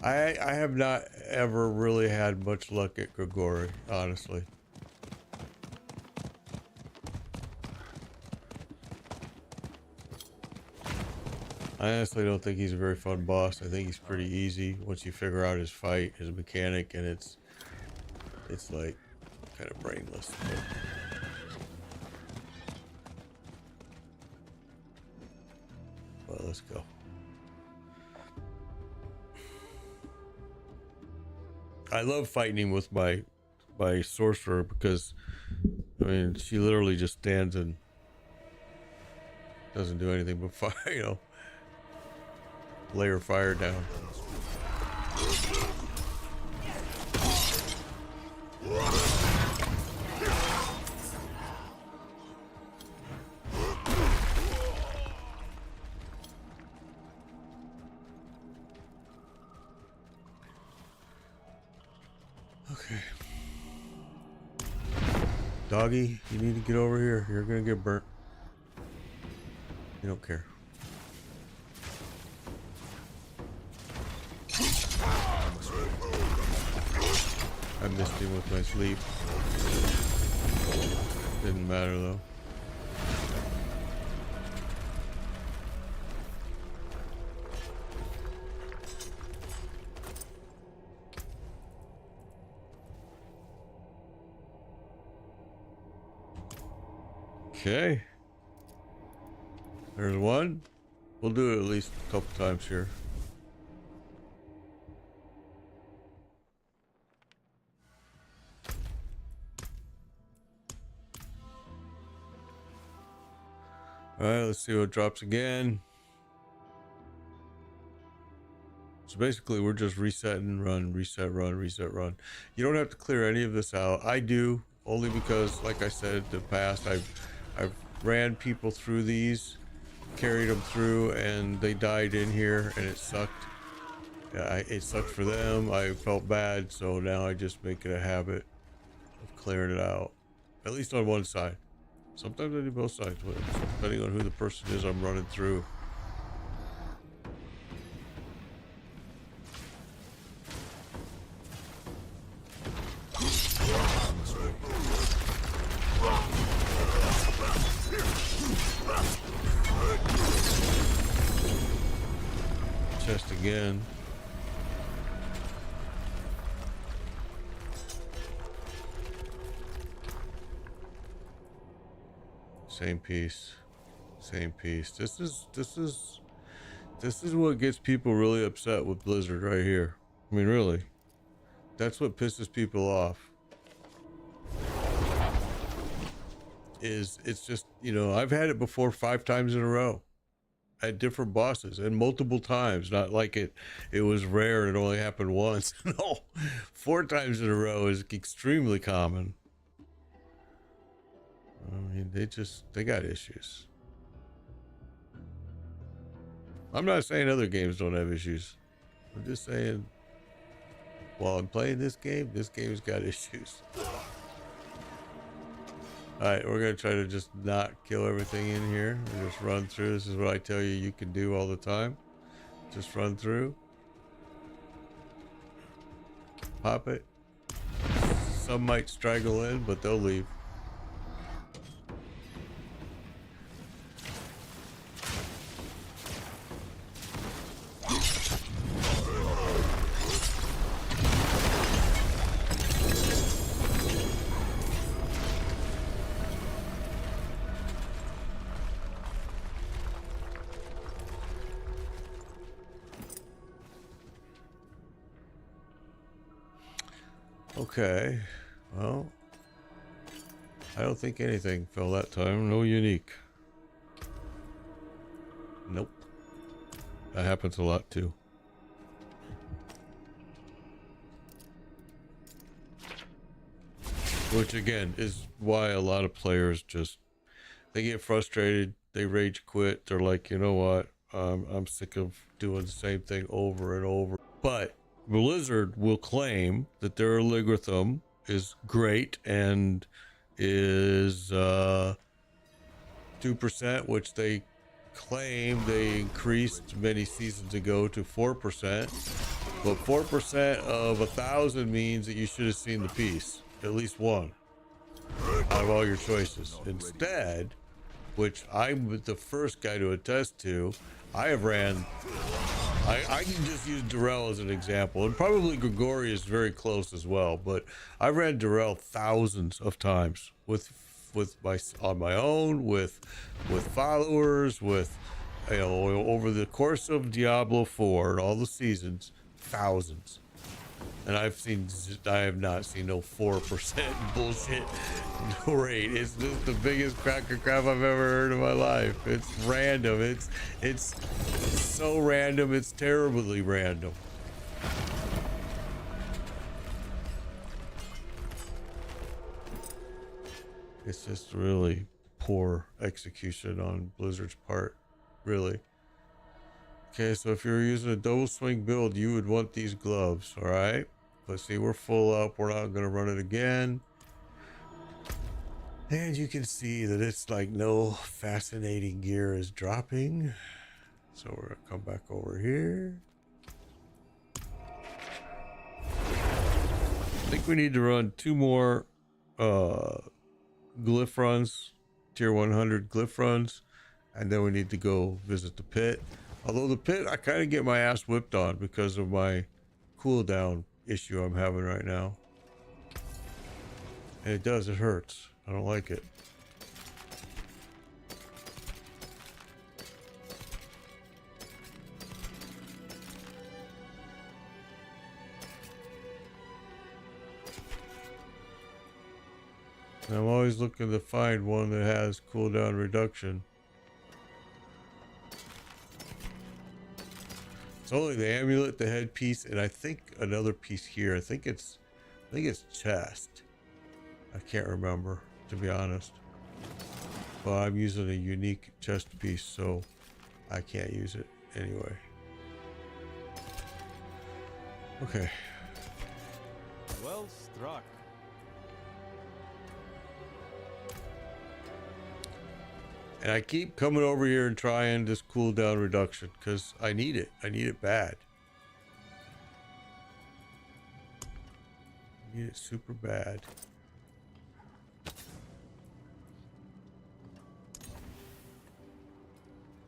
I have not ever really had much luck at Grigori, honestly. I honestly don't think he's a very fun boss. I think he's pretty easy once you figure out his fight, his mechanic, and it's like kind of brainless. Well, let's go. I love fighting him with my sorcerer because, I mean, she literally just stands and doesn't do anything but fire, you know, lay her fire down. Okay. Doggy, you need to get over here. You're gonna get burnt. You don't care. I missed him with my sleep. Didn't matter though. Okay. There's one. We'll do it at least a couple times here. Alright, let's see what drops again. So basically we're just resetting, run, reset, run, reset, run. You don't have to clear any of this out. I do, only because, like I said in the past, I've ran people through these, carried them through, and they died in here, and it sucked. Yeah, it sucked for them. I felt bad, so now I just make it a habit of clearing it out, at least on one side. Sometimes I do both sides, depending on who the person is I'm running through. Chest again. Same piece. Same piece. This is what gets people really upset with Blizzard right here. I mean, really. That's what pisses people off. It's just, you know, I've had it before 5 times in a row at different bosses and multiple times. Not like it was rare and it only happened once. No, 4 times in a row is extremely common. I mean, they got issues. I'm not saying other games don't have issues. I'm just saying, while I'm playing this game's got issues. Alright, we're gonna try to just not kill everything in here. We'll just run through. This is what I tell you you can do all the time. Just run through. Pop it. Some might straggle in, but they'll leave. Okay, well, I don't think anything fell that time. No unique. Nope. That happens a lot too. Which again is why a lot of players just, they get frustrated, they rage quit. They're like, you know what? I'm sick of doing the same thing over and over. But Blizzard will claim that their algorithm is great and is 2%, which they claim they increased many seasons ago to 4%. But 4% of 1,000 means that you should have seen the piece, at least one, out of all your choices. Instead, which I'm the first guy to attest to, I have ran, I can just use Durrell as an example, and probably Grigori is very close as well, but I ran Durrell thousands of times with my, on my own, with followers, with, you know, over the course of Diablo 4 and all the seasons, thousands. And I have not seen no 4% bullshit rate. It's just the biggest cracker crap I've ever heard in my life. It's random. It's so random. It's terribly random. It's just really poor execution on Blizzard's part, really. Okay, so if you're using a double swing build, you would want these gloves, all right? But see, we're full up. We're not going to run it again. And you can see that it's like no fascinating gear is dropping. So we're going to come back over here. I think we need to run 2 more glyph runs, tier 100 glyph runs. And then we need to go visit the pit. Although the pit, I kind of get my ass whipped on because of my cooldown issue I'm having right now. And it does, it hurts. I don't like it. And I'm always looking to find one that has cooldown reduction. Only the amulet, the headpiece, and I think another piece here. I think it's chest. I can't remember, to be honest. But I'm using a unique chest piece, so I can't use it anyway. Okay. Well struck. And I keep coming over here and trying this cooldown reduction because I need it. I need it bad. I need it super bad.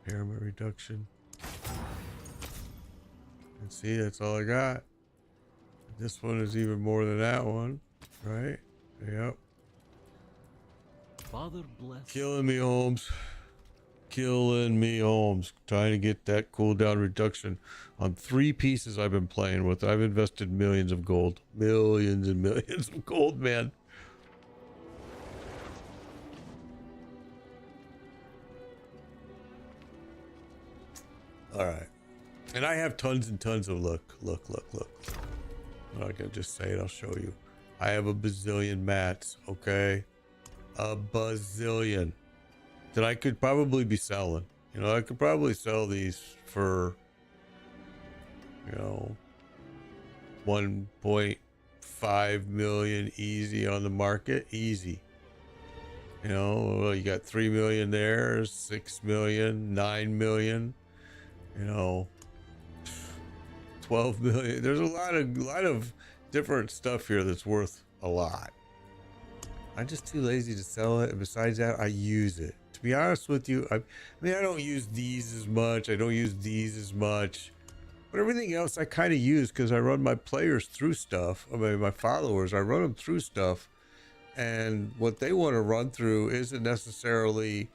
Impairment reduction. And see, that's all I got. This one is even more than that one, right? Yep. Father bless. Killing me, Holmes. Killing me, Holmes. Trying to get that cooldown reduction on 3 pieces I've been playing with. I've invested millions of gold. Millions and millions of gold, man. All right. And I have tons and tons of look. I'm not gonna just say it, I'll show you. I have a bazillion mats, okay? A bazillion that I could probably be selling. You know, I could probably sell these for, you know, 1.5 million easy on the market, easy. You know, well, you got 3 million there, 6 million, 9 million, you know, 12 million. There's a lot of different stuff here that's worth a lot. I'm just too lazy to sell it, and besides that, I use it. To be honest with you, I mean, I don't use these as much. I don't use these as much. But everything else I kind of use because I run my players through stuff. I mean, my followers, I run them through stuff. And what they want to run through isn't necessarily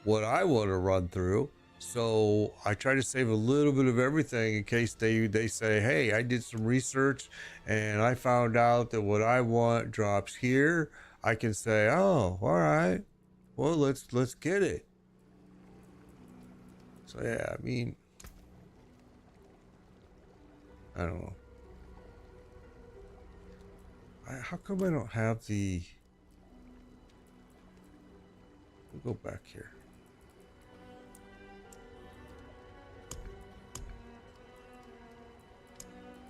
what I want to run through. So I try to save a little bit of everything in case they say, hey, I did some research and I found out that what I want drops here. I can say, oh, all right, well, let's get it. So yeah, I mean, I don't know. How come I don't have the... We'll go back here.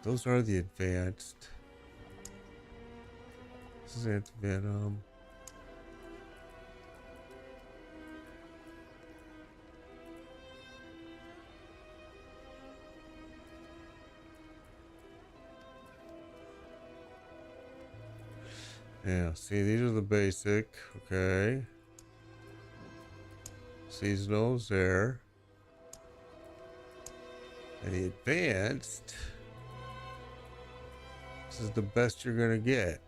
Those are the advanced. This is anti-venom. Yeah, see, these are the basic. Okay. Seasonals there. And the advanced. This is the best you're gonna get.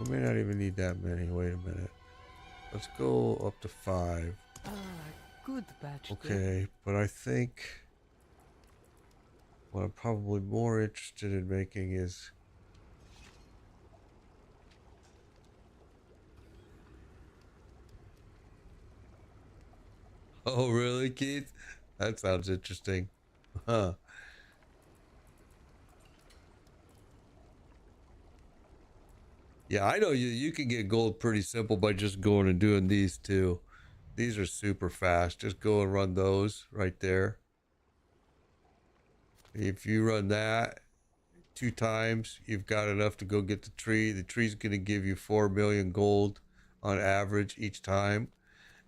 We may not even need that many. Wait a minute. Let's go up to 5. Good batch. Okay, but I think what I'm probably more interested in making is oh, really, Keith? That sounds interesting. Huh. Yeah, I know you can get gold pretty simple by just going and doing these too. These are super fast. Just go and run those right there. If you run that 2 times, you've got enough to go get the tree. The tree's going to give you 4 million gold on average each time.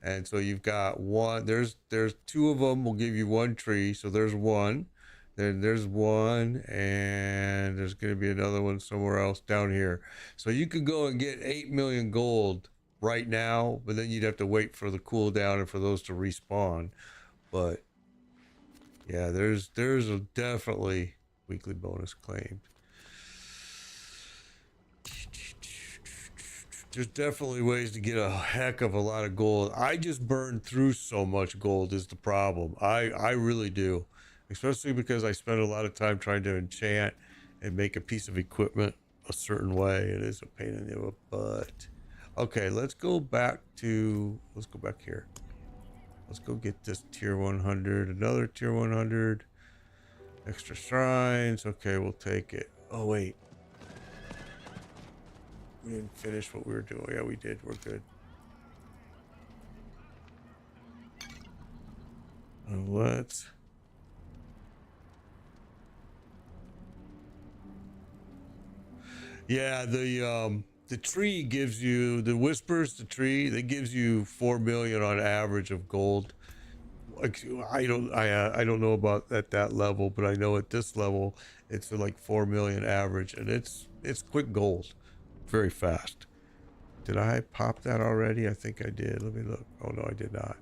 And so you've got one, there's 2 of them will give you 1 tree. So there's 1, then there's 1, and there's going to be another one somewhere else down here. So you could go and get 8 million gold right now, but then you'd have to wait for the cooldown and for those to respawn. But yeah, there's a definitely weekly bonus claimed. There's definitely ways to get a heck of a lot of gold. I just burn through so much gold is the problem. I really do. Especially because I spend a lot of time trying to enchant and make a piece of equipment a certain way. It is a pain in the butt. Okay, let's go back here. Let's go get this tier 100, another tier 100. Extra shrines. Okay, we'll take it. Oh, wait. We didn't finish what we were doing. Yeah, we did. We're good. Let's... Yeah, the tree gives you, the whispers, the tree, that gives you 4 million on average of gold. I don't know about at that level, but I know at this level it's like 4 million average, and it's quick gold, very fast. Did I pop that already? I think I did. Let me look. Oh no, I did not.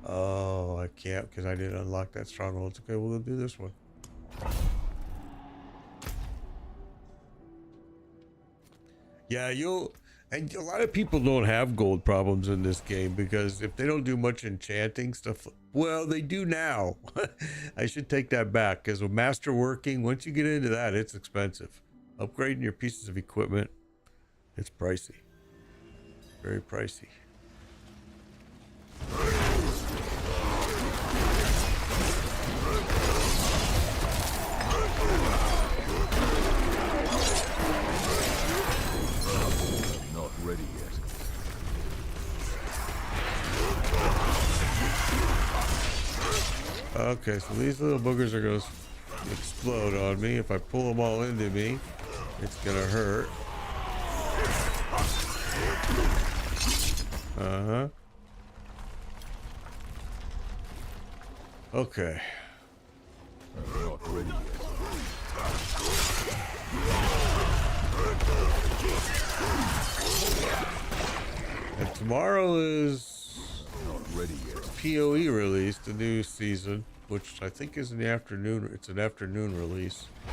Oh, I can't because I didn't unlock that stronghold. It's okay, we'll do this one. Yeah, and a lot of people don't have gold problems in this game because if they don't do much enchanting stuff, well, they do now. I should take that back because with master working, once you get into that, it's expensive. Upgrading your pieces of equipment, it's pricey. Very pricey. Ready yet. Okay, so these little boogers are going to explode on me. If I pull them all into me, it's going to hurt. Uh-huh. Okay. I'm not ready yet. And tomorrow is Not ready yet. PoE release, the new season, which I think is in the afternoon. It's an afternoon release. I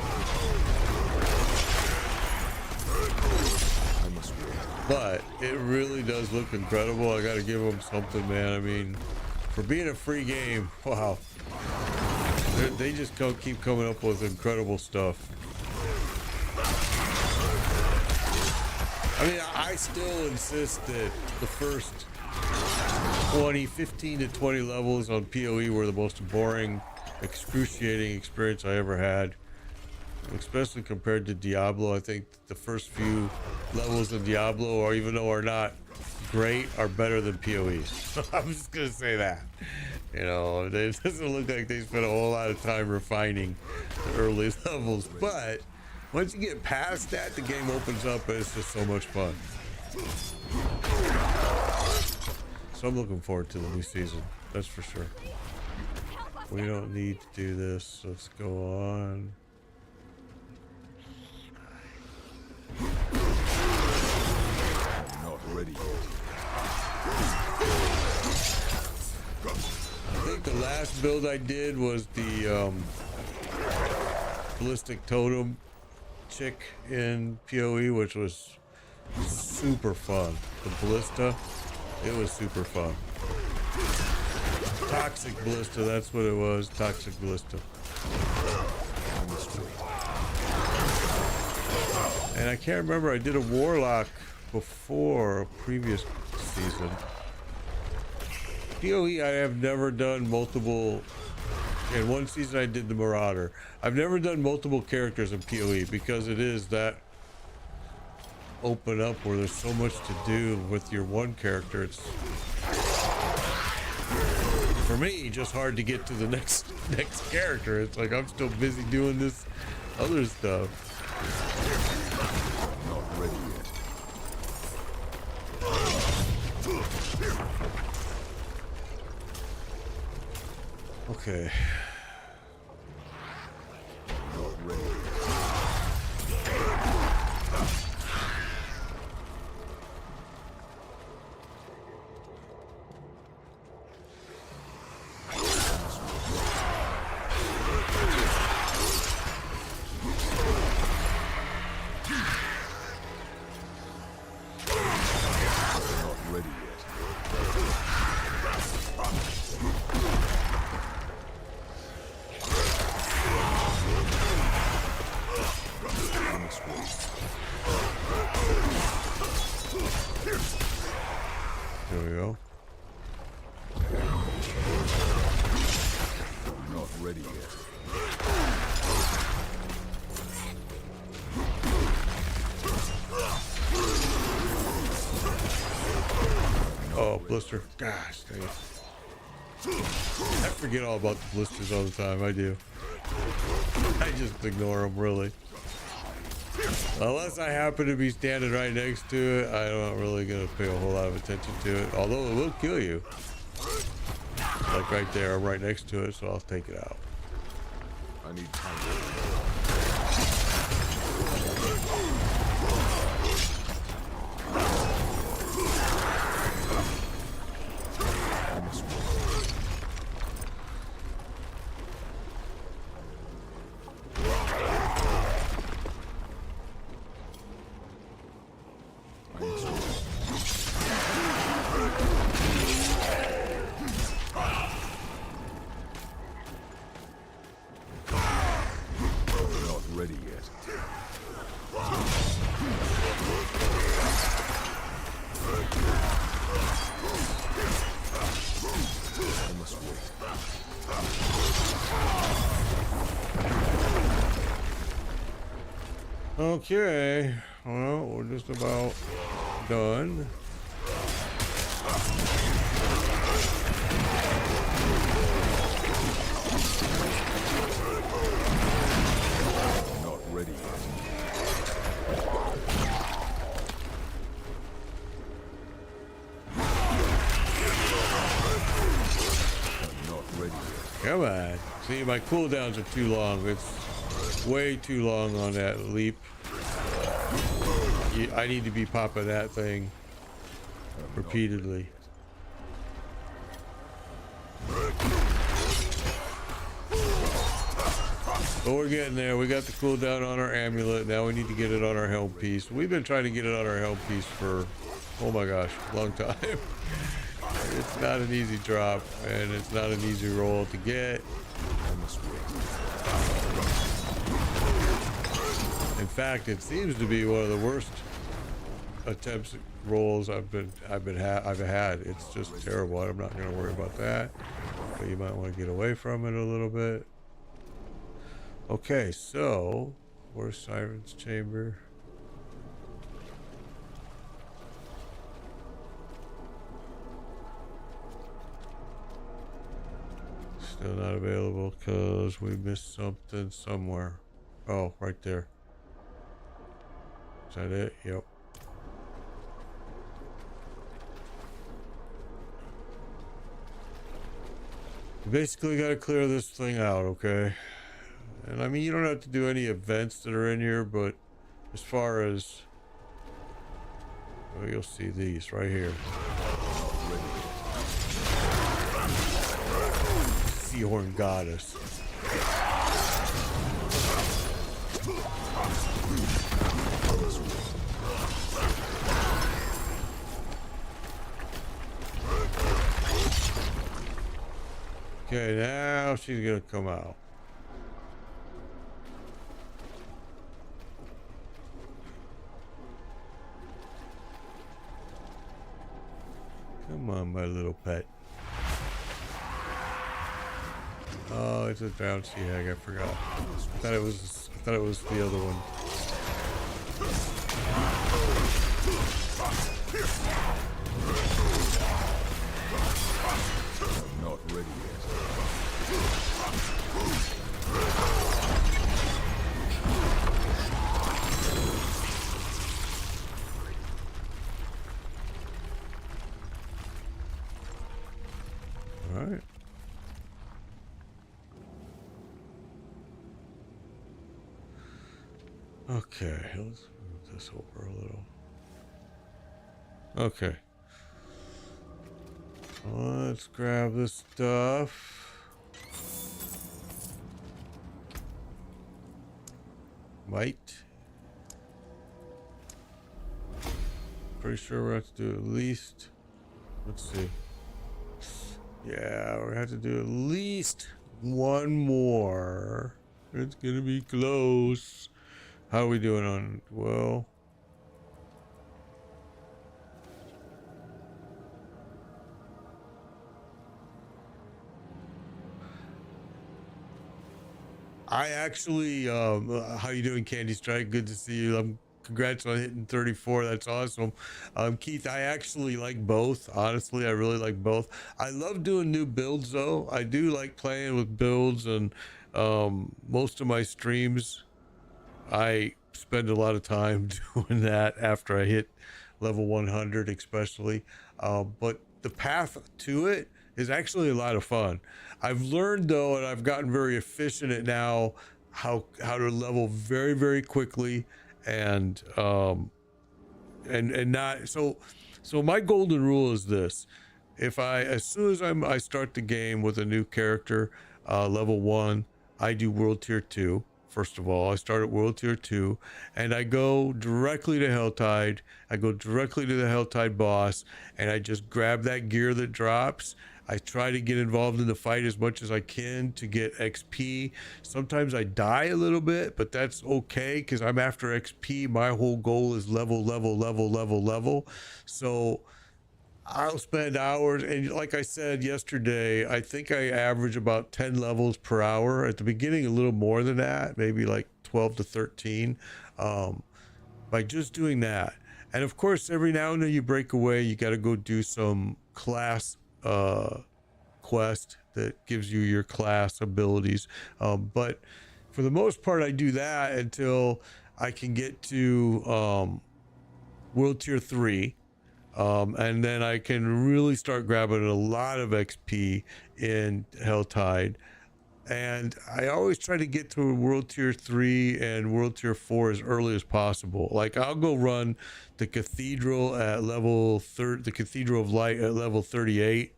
must wait. But it really does look incredible. I gotta give them something, man. I mean, for being a free game, wow. They just keep coming up with incredible stuff. I mean, I still insist that the first 15 to 20 levels on PoE were the most boring, excruciating experience I ever had. Especially compared to Diablo. I think the first few levels of Diablo, or even though are not great, are better than PoE. I'm just gonna say that. You know, it doesn't look like they spent a whole lot of time refining the early levels, but once you get past that, the game opens up and it's just so much fun. So I'm looking forward to the new season, that's for sure. We don't need to do this. Let's go on. I'm not ready yet. I think the last build I did was the ballistic totem chick in PoE, which was super fun. The ballista, it was super fun. Toxic ballista, that's what it was. Toxic ballista. And I can't remember, I did a warlock before a previous season. PoE, I have never done multiple. In one season I did the Marauder. I've never done multiple characters in PoE because it is that open up where there's so much to do with your one character. It's, for me, just hard to get to the next character. It's like I'm still busy doing this other stuff. I'm not ready yet. Okay. Not ready yet. There we go. I'm not ready yet. Oh, blister. Gosh, dang it. I forget all about the blisters all the time. I do. I just ignore them, really. Unless I happen to be standing right next to it, I'm not really going to pay a whole lot of attention to it. Although it will kill you. Like right there, I'm right next to it, so I'll take it out. I need time. I must wait. I must wait. Not ready yet. I must wait. Okay. Well, we're just about done. Come on. See, my cooldowns are too long. It's way too long on that leap. I need to be popping that thing repeatedly. But we're getting there. We got the cooldown on our amulet. Now we need to get it on our helm piece. We've been trying to get it on our helm piece for, oh my gosh, a long time. It's not an easy drop, and it's not an easy roll to get. In fact, it seems to be one of the worst attempts at rolls I've had. It's just terrible. I'm not going to worry about that, but you might want to get away from it a little bit. Okay, so where's Siren's Chamber? Still not available because we missed something somewhere. Oh, right there. Is that it? Yep. You basically got to clear this thing out, okay? And I mean, you don't have to do any events that are in here, but as far as, well, you'll see these right here. Seahorn Goddess. Okay, now she's gonna come out. Come on, my little pet. Oh, it's a drowned sea hag. I forgot. I thought it was the other one. I'm not ready yet. All right. Okay, let's move this over a little. Okay. Let's grab this stuff. Might. Pretty sure we have to do at least. Let's see. Yeah, we have to do at least one more. It's gonna be close. How are we doing on, well, I actually, how you doing, Candy Strike? Good to see you. Congrats on hitting 34. That's awesome. Keith, I actually like both. Honestly, I really like both. I love doing new builds though. I do like playing with builds, and most of my streams, I spend a lot of time doing that after I hit level 100 especially, but the path to it is actually a lot of fun. I've learned though, and I've gotten very efficient at now, how to level very, very quickly, and not so my golden rule is this: if as soon as I start the game with a new character, level 1, I do world tier 2. First of all, I start at World Tier 2, and I go directly to Helltide. I go directly to the Helltide boss, and I just grab that gear that drops. I try to get involved in the fight as much as I can to get XP. Sometimes I die a little bit, but that's okay, because I'm after XP. My whole goal is level. So I'll spend hours, and like I said yesterday, I think I average about 10 levels per hour. At the beginning, a little more than that, maybe like 12 to 13, by just doing that. And of course, every now and then you break away, you got to go do some class quest that gives you your class abilities. But for the most part, I do that until I can get to World Tier 3. And then I can really start grabbing a lot of XP in Helltide. And I always try to get to World Tier 3 and World Tier 4 as early as possible. Like, I'll go run the Cathedral at level 30, the Cathedral of Light at level 38.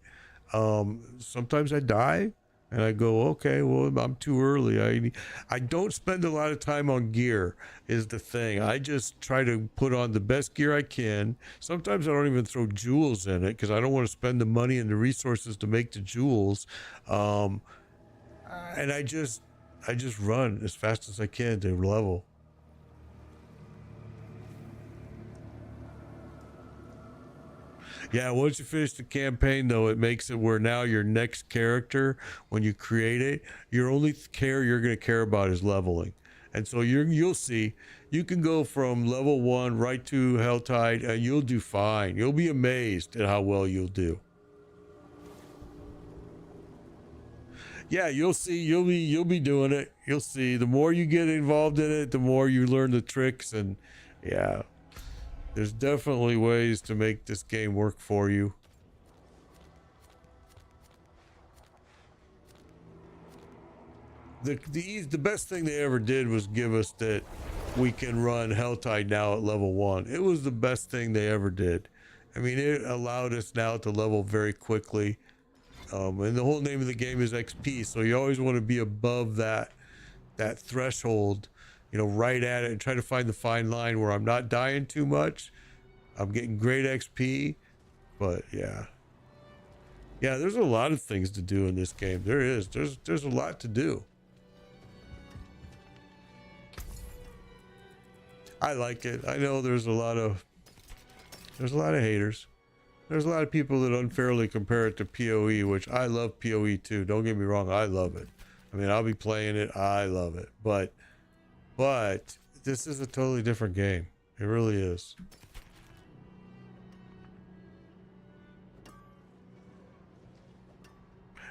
Sometimes I die and I go, okay, well, I'm too early. I don't spend a lot of time on gear is the thing. I just try to put on the best gear I can. Sometimes I don't even throw jewels in it because I don't want to spend the money and the resources to make the jewels. And I just run as fast as I can to level. Yeah, once you finish the campaign, though, it makes it where now your next character, when you create it, your only care you're going to care about is leveling. And so you'll see, you can go from level 1 right to Helltide, and you'll do fine. You'll be amazed at how well you'll do. Yeah, you'll see. You'll be doing it. You'll see. The more you get involved in it, the more you learn the tricks, and yeah, there's definitely ways to make this game work for you. The best thing they ever did was give us that we can run Helltide now at level 1. It was the best thing they ever did. I mean, it allowed us now to level very quickly. And the whole name of the game is XP, so you always want to be above that threshold, you know, right at it, and try to find the fine line where I'm not dying too much, I'm getting great XP. But yeah, there's a lot of things to do in this game. There's a lot to do. I like it. I know there's a lot of haters. There's a lot of people that unfairly compare it to PoE, which I love PoE too. Don't get me wrong, I love it. I mean, I'll be playing it. I love it. But this is a totally different game. It really is.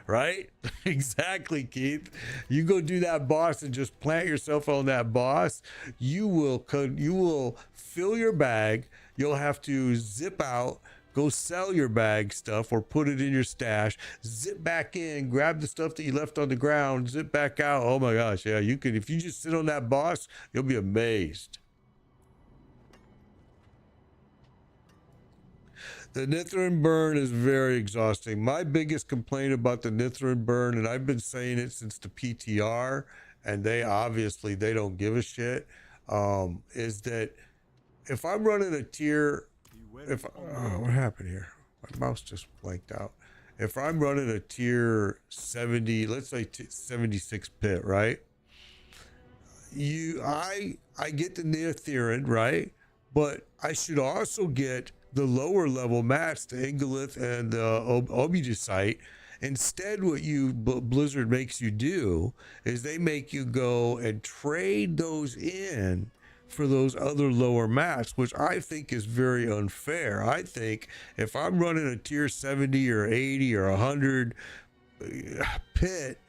Right? Exactly, Keith. You go do that boss and just plant yourself on that boss. You will fill your bag. You'll have to zip out, go sell your bag stuff or put it in your stash, zip back in, grab the stuff that you left on the ground, zip back out. Oh my gosh, yeah, you can. If you just sit on that boss, you'll be amazed. The Nithrin burn is very exhausting. My biggest complaint about the Nithrin burn, and I've been saying it since the PTR, and they don't give a shit, is that if I'm running a tier, what happened here? My mouse just blanked out. If I'm running a tier 70, let's say 76 pit, right? I get the Nithrin, right? But I should also get the lower level mats, the Ingolith and the Obidusite. Instead, what Blizzard makes you do is they make you go and trade those in for those other lower mats, which I think is very unfair. I think if I'm running a tier 70 or 80 or 100 pit,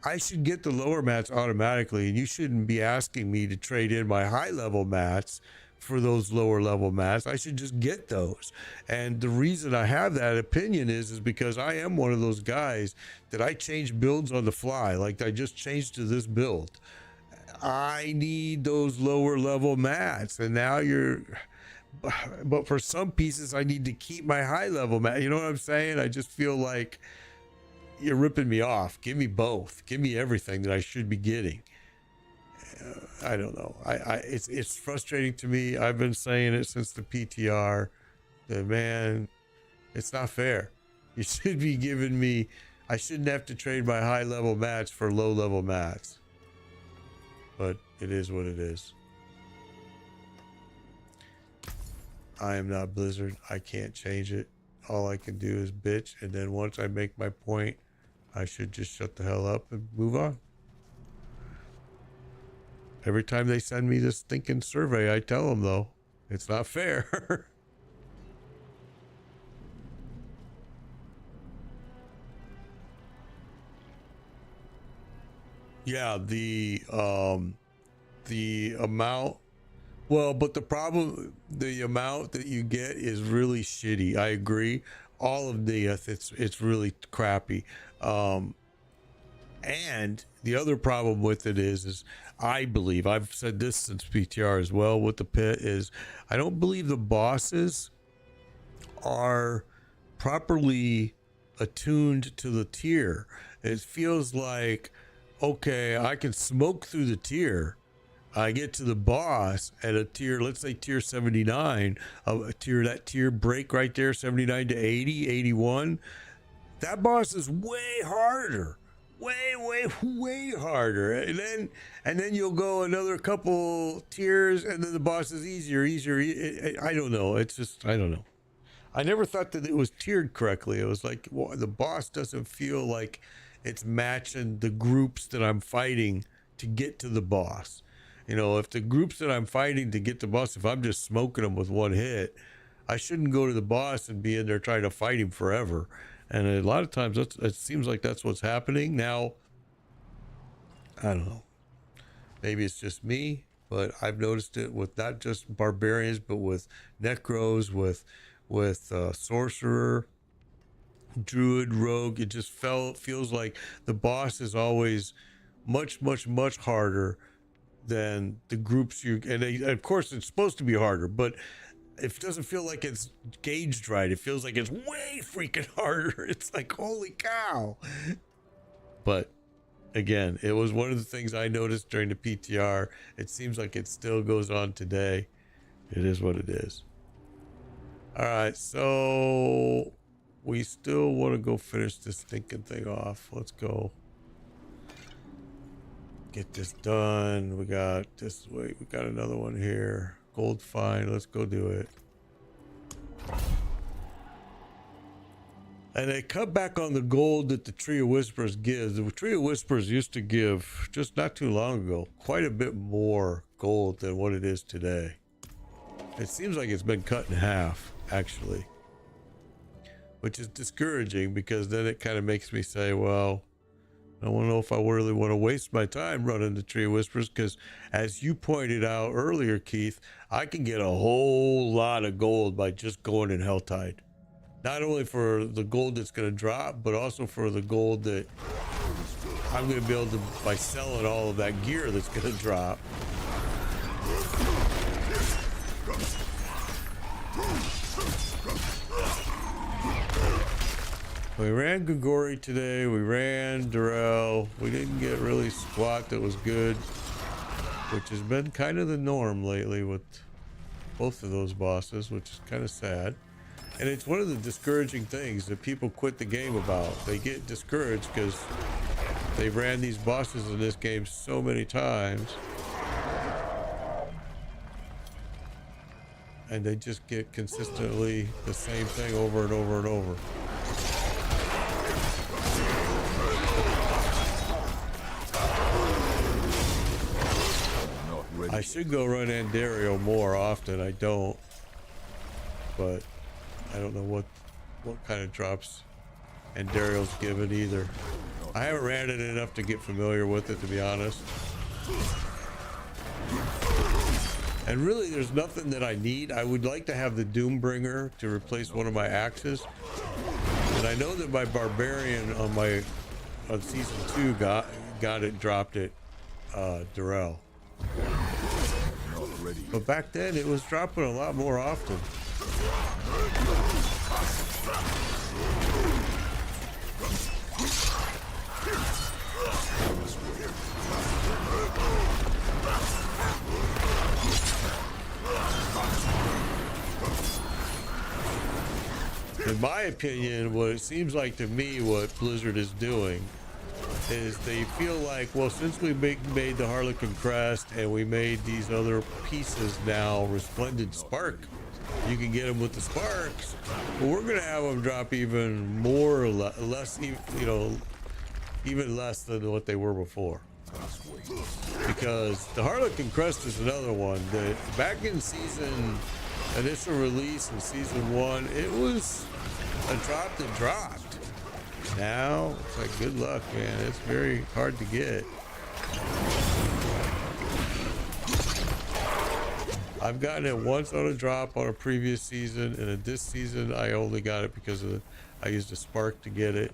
I should get the lower mats automatically, and you shouldn't be asking me to trade in my high level mats for those lower level mats. I should just get those. And the reason I have that opinion is because I am one of those guys that I change builds on the fly. Like I just changed to this build. I need those lower level mats, and now but for some pieces I need to keep my high level mat. You know what I'm saying? I just feel like you're ripping me off. Give me both. Give me everything that I should be getting. I don't know. It's frustrating to me. I've been saying it since the PTR. That, man, it's not fair. You should be giving me. I shouldn't have to trade my high level mats for low level mats. But it is what it is. I am not Blizzard. I can't change it. All I can do is bitch, and then once I make my point, I should just shut the hell up and move on. Every time they send me this stinking survey, I tell them, though, it's not fair. Yeah, the amount, well, but the problem, the amount that you get is really shitty. I agree. All of the it's really crappy. And the other problem with it is I believe, I've said this since PTR as well with the pit, is I don't believe the bosses are properly attuned to the tier. It feels like, okay, I can smoke through the tier. I get to the boss at a tier, let's say tier 79, that tier break right there, 79 to 80, 81. That boss is way harder. Way harder. And then you'll go another couple tiers and then the boss is easier. I don't know. It's just, I don't know. I never thought that it was tiered correctly. It was like, well, the boss doesn't feel like it's matching the groups that I'm fighting to get to the boss. You know, if the groups that I'm fighting to get the boss, if I'm just smoking them with one hit, I shouldn't go to the boss and be in there trying to fight him forever. And a lot of times it seems like that's what's happening. Now, I don't know. Maybe it's just me, but I've noticed it with not just barbarians, but with necros, with sorcerer, druid, rogue. It just feels like the boss is always much harder than the groups of course it's supposed to be harder, but it doesn't feel like it's gauged right. It feels like it's way freaking harder. It's like, holy cow. But again, it was one of the things I noticed during the PTR. It seems like it still goes on today. It is what it is. All right, so we still want to go finish this stinking thing off. Let's go get this done. We got this. Wait, we got another one here. Gold find. Let's go do it. And they cut back on the gold that the Tree of Whispers gives. The Tree of Whispers used to give, just not too long ago, quite a bit more gold than what it is today. It seems like it's been cut in half, actually, which is discouraging, because then it kind of makes me say, well, I don't know if I really want to waste my time running the Tree of Whispers, because as you pointed out earlier, Keith, I can get a whole lot of gold by just going in Helltide. Not only for the gold that's going to drop, but also for the gold that I'm going to be able to, by selling all of that gear that's going to drop. We ran Grigori today, we ran Durrell. We didn't get really squat that was good, which has been kind of the norm lately with both of those bosses, which is kind of sad. And it's one of the discouraging things that people quit the game about. They get discouraged because they ran these bosses in this game so many times, and they just get consistently the same thing over and over and over. I should go run Andario more often. I don't, but I don't know what kind of drops Andario's given either. I haven't ran it enough to get familiar with it, to be honest. And really, there's nothing that I need. I would like to have the Doombringer to replace one of my axes. And I know that my Barbarian on season 2 dropped it, Durrell. But back then it was dropping a lot more often. In my opinion, what it seems like to me, what Blizzard is doing is they feel like, well, since we made the Harlequin Crest and we made these other pieces now Resplendent Spark, you can get them with the sparks, but we're gonna have them drop even more or less, even less than what they were before. Because the Harlequin Crest is another one that back in initial release in season 1, it was a drop that dropped. Now it's like, good luck, man. It's very hard to get. I've gotten it once on a drop on a previous season, and in this season I only got it because I used a spark to get it.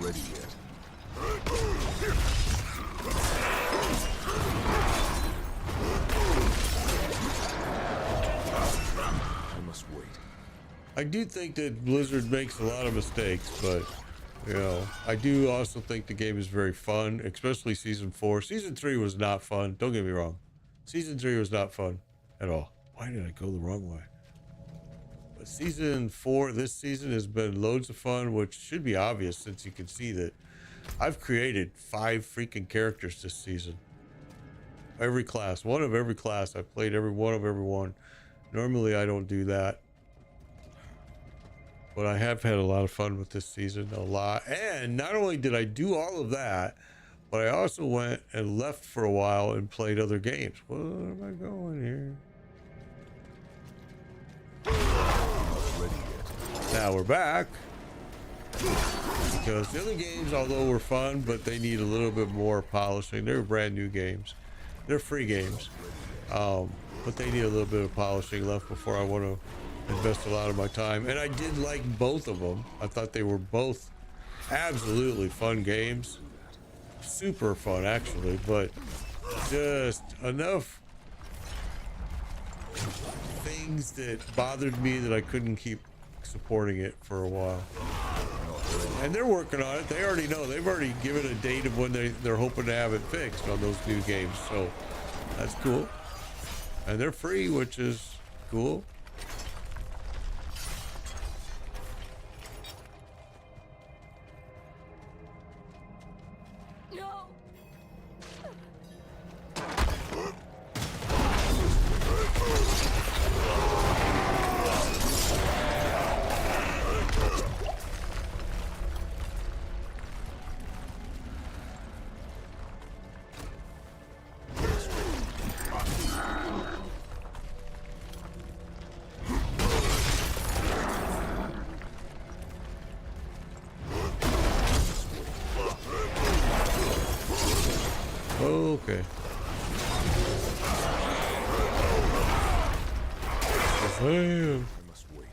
ready yet. I must wait. I do think that Blizzard makes a lot of mistakes, but you know, I do also think the game is very fun, especially season 4. Season 3 was not fun. Don't get me wrong. Season 3 was not fun at all. Why did I go the wrong way? But season 4, this season has been loads of fun, which should be obvious since you can see that I've created 5 freaking characters this season. Every class, one of every class. I've played every one of every one. Normally I don't do that. But I have had a lot of fun with this season, a lot. And not only did I do all of that, but I also went and left for a while and played other games. Where am I going here? Now we're back. Because the other games, although were fun, but they need a little bit more polishing. They're brand new games. They're free games. But they need a little bit of polishing left before I want to invest a lot of my time. And I did like both of them. I thought they were both absolutely fun games. Super fun, actually, but just enough things that bothered me that I couldn't keep supporting it for a while. And they're working on it. They already know. They've already given a date of when they're hoping to have it fixed on those new games. So that's cool. And they're free, which is cool. No. Okay. I must wait.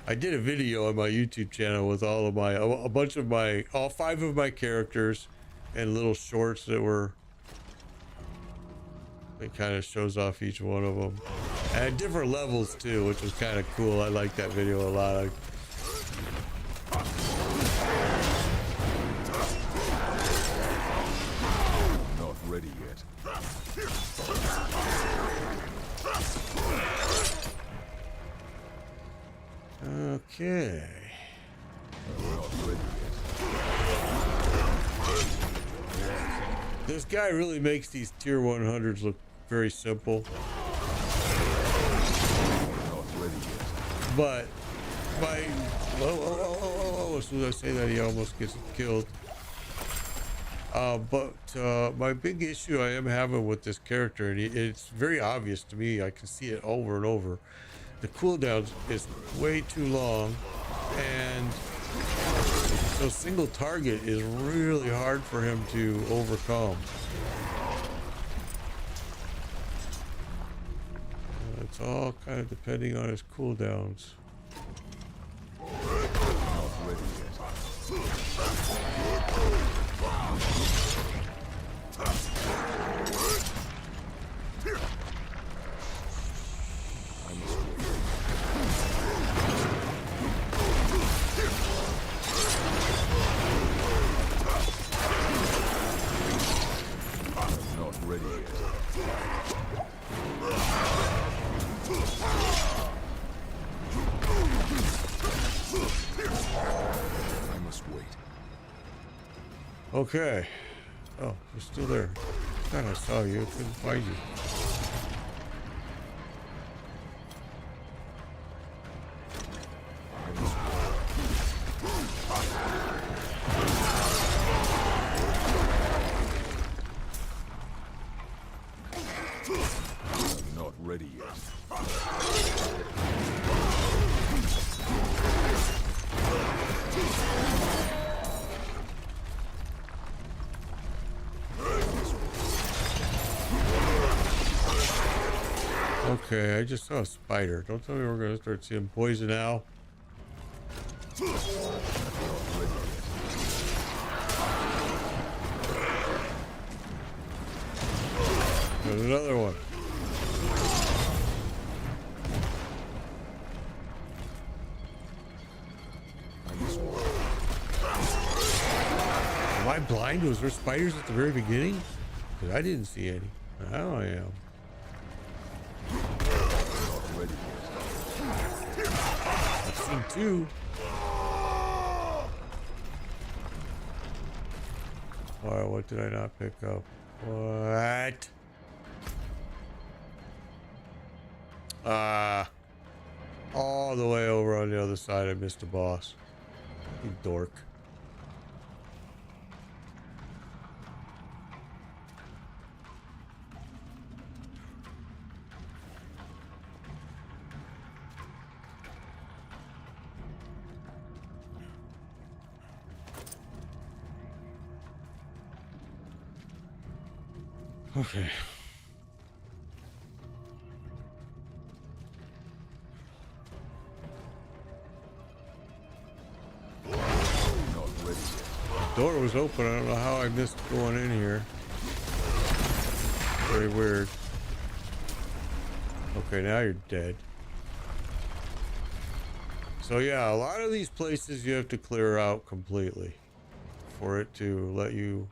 I did a video on my YouTube channel with all of a bunch of all 5 of my characters and little shorts that were, it kind of shows off each one of them at different levels too, which was kind of cool. I like that video a lot. Not ready yet. Okay. Not ready yet. This guy really makes these tier 100s look very simple. Not ready yet. But as soon as I say that, he almost gets killed. But my big issue I am having with this character, and it's very obvious to me, I can see it over and over. The cooldowns is way too long, and so single target is really hard for him to overcome. It's all kind of depending on his cooldowns. Not ready yet. I must wait. I'm not ready yet. I must wait. Okay. Oh, you're still there. Thought I saw you. I couldn't find you. I'm not ready yet. Okay, I just saw a spider. Don't tell me we're gonna start seeing poison owl. Not ready yet. There's another one. I must wait. Am I blind? Was there spiders at the very beginning? Because I didn't see any. Now I am. Not ready yet. I've seen two. Alright, what did I not pick up? What? All the way over on the other side, I missed a boss. You dork. Okay. Not ready yet. The door was open. I don't know how I missed going in here. Very weird. Okay, now you're dead. So yeah, a lot of these places you have to clear out completely for it to let you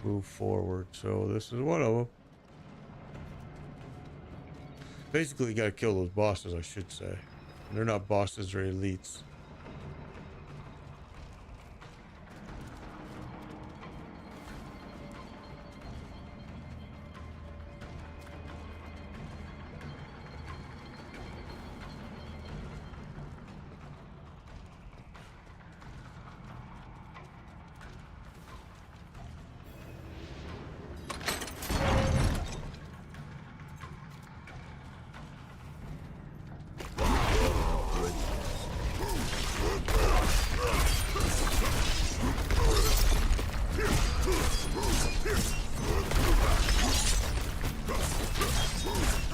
move forward. So this is one of them. Basically, you gotta kill those bosses, I should say. They're not bosses, they're elites.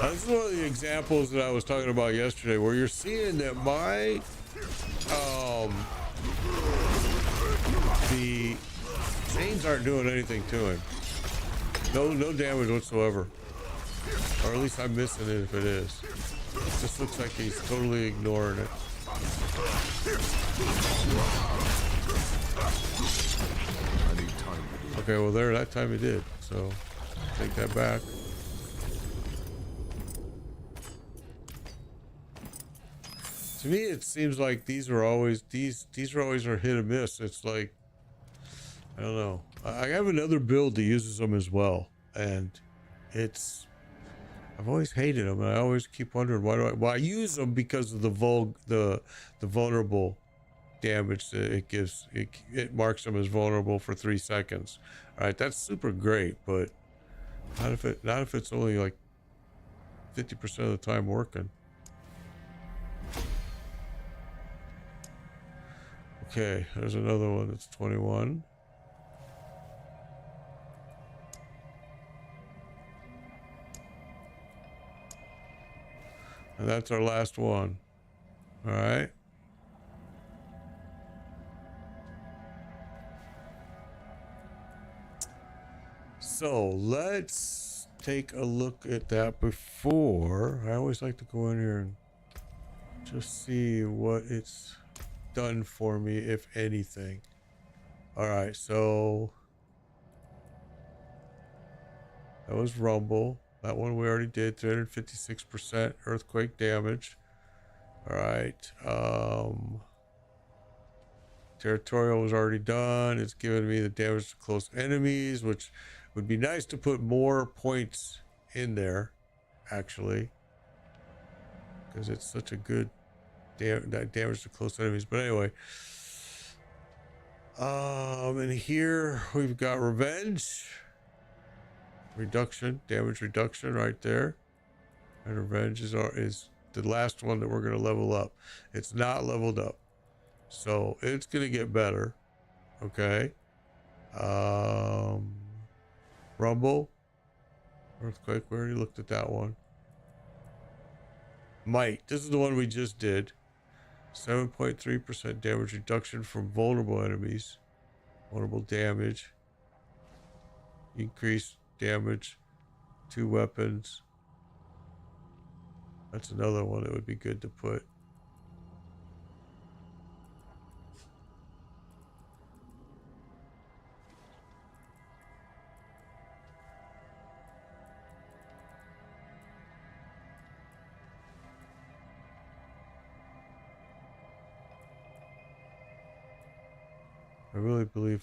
This is one of the examples that I was talking about yesterday, where you're seeing that the chains aren't doing anything to him. No damage whatsoever. Or at least I'm missing it if it is. It just looks like he's totally ignoring it. I need time to do. Okay, well there, that time he did. So take that back. To me, it seems like these are always hit and miss. It's like, I don't know. I have another build that uses them as well, and I've always hated them, and I always keep wondering why I use them, because of the vulnerable damage that it gives. It marks them as vulnerable for 3 seconds. All right, that's super great, but not if it's only like 50% of the time working. Okay, there's another one that's 21. And that's our last one. All right. So let's take a look at that before. I always like to go in here and just see what it's done for me, if anything. All right, so that was Rumble. That one we already did. 356% earthquake damage. All right. Territorial was already done. It's giving me the damage to close enemies, which would be nice to put more points in there, actually, because it's such a good damage to close enemies. But anyway, and here we've got revenge reduction, damage reduction right there, and revenge is the last one that we're going to level up. It's not leveled up, so it's going to get better. Okay. Rumble, earthquake, we already looked at that one. Might, this is the one we just did. 7.3% damage reduction from vulnerable enemies. Vulnerable damage. Increase damage, 2 weapons. That's another one that would be good to put.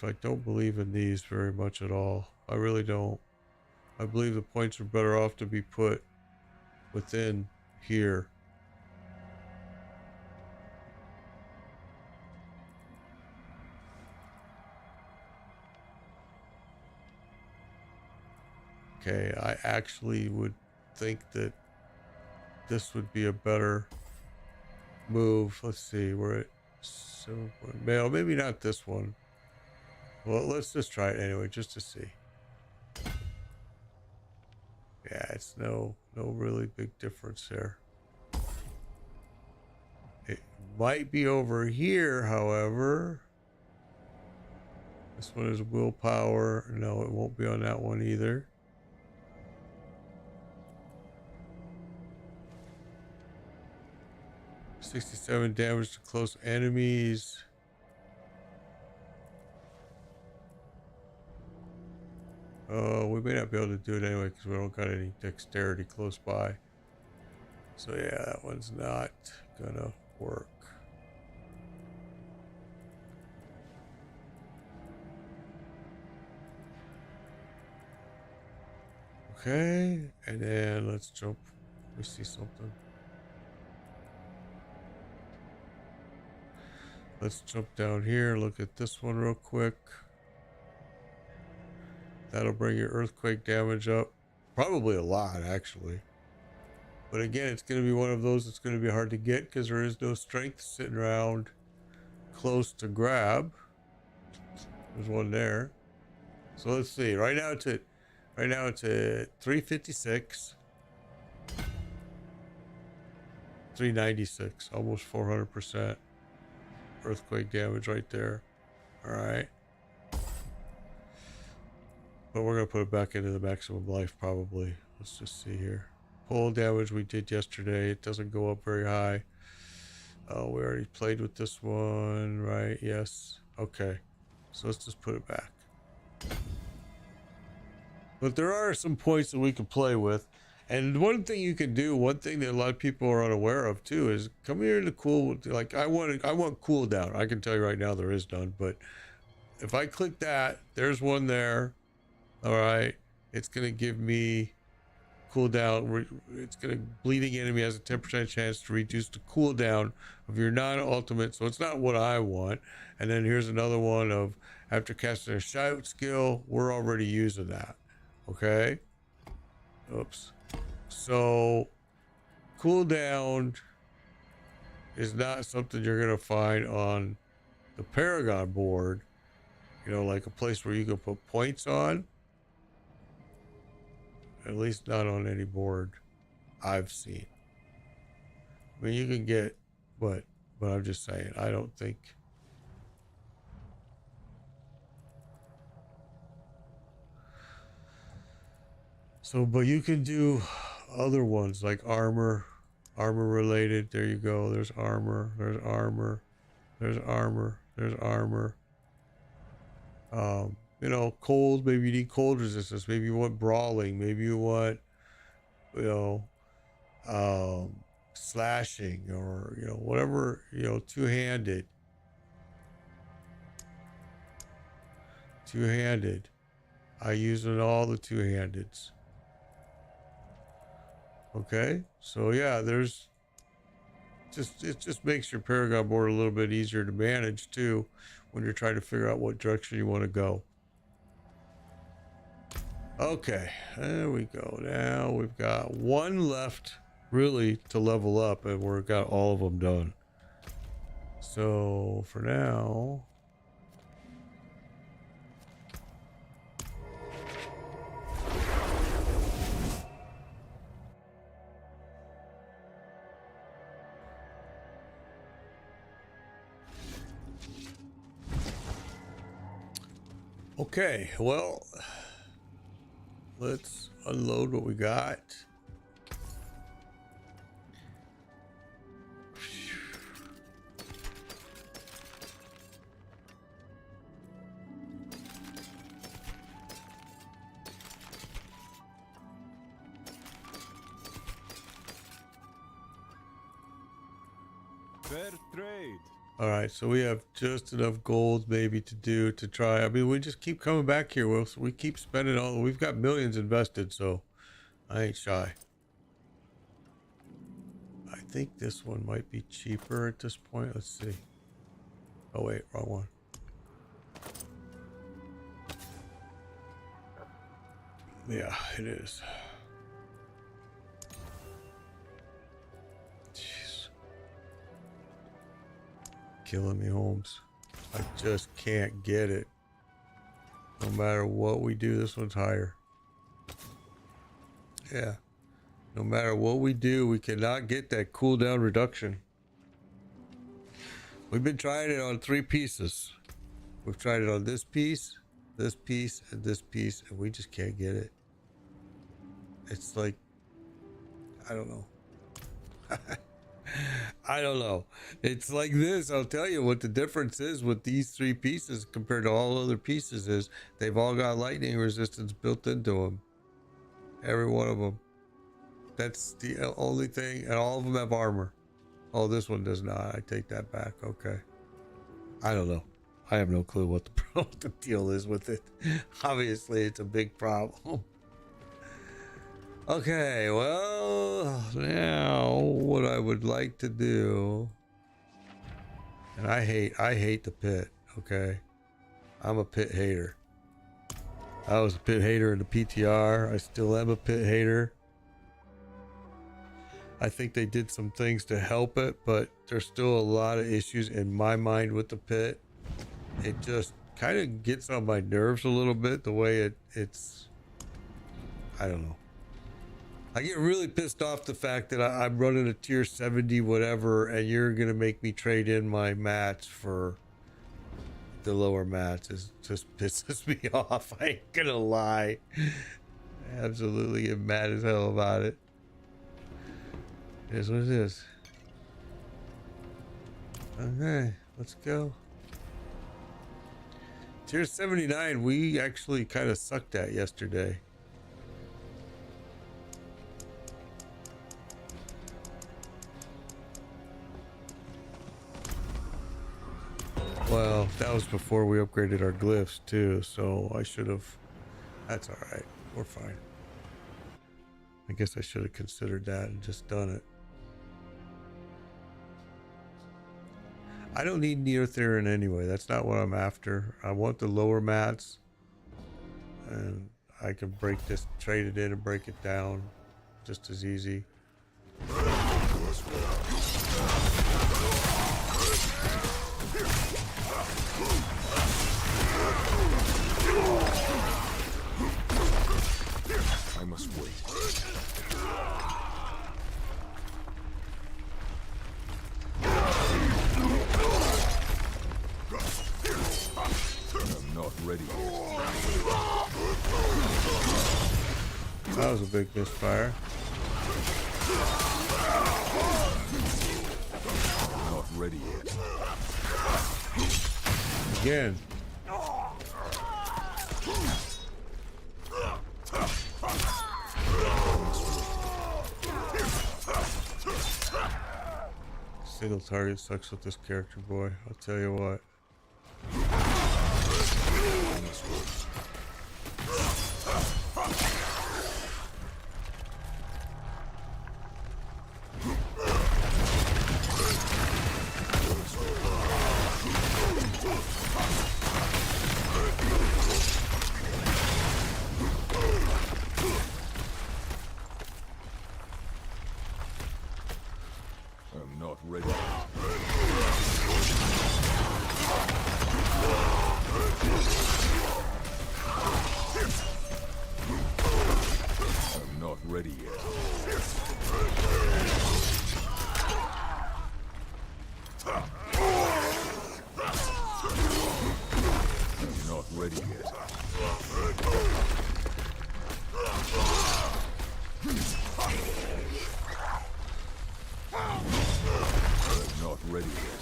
I don't believe in these very much at all. I really don't. I believe the points are better off to be put within here. Okay, I actually would think that this would be a better move. Let's see, we're at 7 point. Well, maybe not this one. Well, let's just try it anyway, just to see. Yeah, it's no really big difference there. It might be over here, however. This one is willpower. No, it won't be on that one either. $67 damage to close enemies. We may not be able to do it anyway because we don't got any dexterity close by. So yeah, that one's not gonna work. Okay, and then let's jump. We see something. Let's jump down here. Look at this one real quick. That'll bring your earthquake damage up. Probably a lot, actually. But again, it's going to be one of those that's going to be hard to get because there is no strength sitting around close to grab. There's one there. So let's see. Right now it's at 356. 396. Almost 400% earthquake damage right there. All right. But we're going to put it back into the maximum life probably. Let's just see here. Pull damage we did yesterday. It doesn't go up very high. Oh, we already played with this one, right? Yes. Okay. So let's just put it back. But there are some points that we can play with. And one thing you can do, one thing that a lot of people are unaware of too, is come here to cool. Like I want cooldown. I can tell you right now there is none. But if I click that, there's one there. All right, it's gonna give me cooldown. It's gonna bleeding enemy has a 10% chance to reduce the cooldown of your non-ultimate. So it's not what I want. And then here's another one of after casting a shout skill, we're already using that. Okay. Oops. So cooldown is not something you're gonna find on the Paragon board. You know, like a place where you can put points on. At least not on any board I've seen. I mean, you can get, but I'm just saying, I don't think. So, but you can do other ones like armor related. There you go. There's armor. There's armor. There's armor. There's armor. You know, cold, maybe you need cold resistance. Maybe you want brawling. Maybe you want, you know, slashing or, you know, whatever, you know, two-handed. Two-handed. I use in all the two-handeds. Okay, so yeah, there's it just makes your Paragon board a little bit easier to manage too when you're trying to figure out what direction you want to go. Okay, there we go. Now we've got one left really to level up and we've got all of them done. So for now, okay, well, let's unload what we got. Fair trade. All right, so we have just enough gold maybe to try. I mean, we just keep coming back here. We keep spending all. We've got millions invested, so I ain't shy. I think this one might be cheaper at this point. Let's see. Oh wait, wrong one. Yeah, it is. Jeez. Killing me, Holmes. I just can't get it. No matter what we do, this one's higher. Yeah. No matter what we do, we cannot get that cooldown reduction. We've been trying it on 3 pieces. We've tried it on this piece, and this piece, and we just can't get it. It's like, I don't know. I don't know. It's like this. I'll tell you what the difference is with these 3 pieces compared to all other pieces is they've all got lightning resistance built into them. Every one of them. That's the only thing, and all of them have armor. Oh, this one does not. I take that back. Okay. I don't know. I have no clue what the deal is with it. Obviously, it's a big problem. Okay, well, now what I would like to do, and I hate the pit. Okay, I'm a pit hater. I was a pit hater in the PTR. I still am a pit hater. I think they did some things to help it, but there's still a lot of issues in my mind with the pit. It just kind of gets on my nerves a little bit, the way it's, I don't know. I get really pissed off the fact that I'm running a tier 70 whatever, and you're going to make me trade in my mats for the lower mats. It just pisses me off. I ain't going to lie. I absolutely get mad as hell about it. It is what it is. Okay, let's go. Tier 79, we actually kind of sucked at yesterday. Well, that was before we upgraded our glyphs too, so I should have. That's all right. We're fine. I guess I should have considered that and just done it. I don't need Neotherin anyway. That's not what I'm after. I want the lower mats, and I can break this, trade it in, and break it down just as easy. I must wait. I'm not ready yet. That was a big misfire. I'm not ready yet. Again. Single target sucks with this character, boy. I'll tell you what. I'm not ready. I'm not ready yet. I'm not ready yet. I'm not ready yet.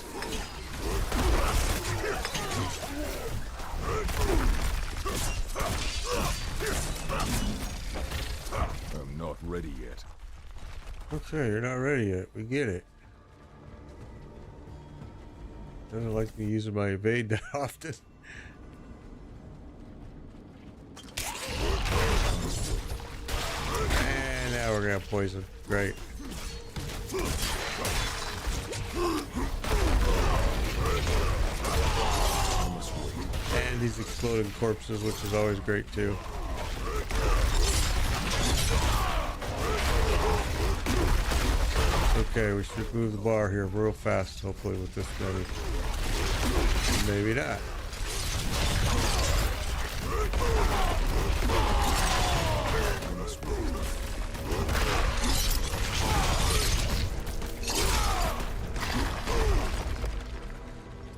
I'm not ready yet. Okay, you're not ready yet. We get it. Doesn't like me using my evade that often. And now we're gonna have poison. Great. And these exploding corpses, which is always great too. Okay, we should move the bar here real fast, hopefully with this many. Maybe not.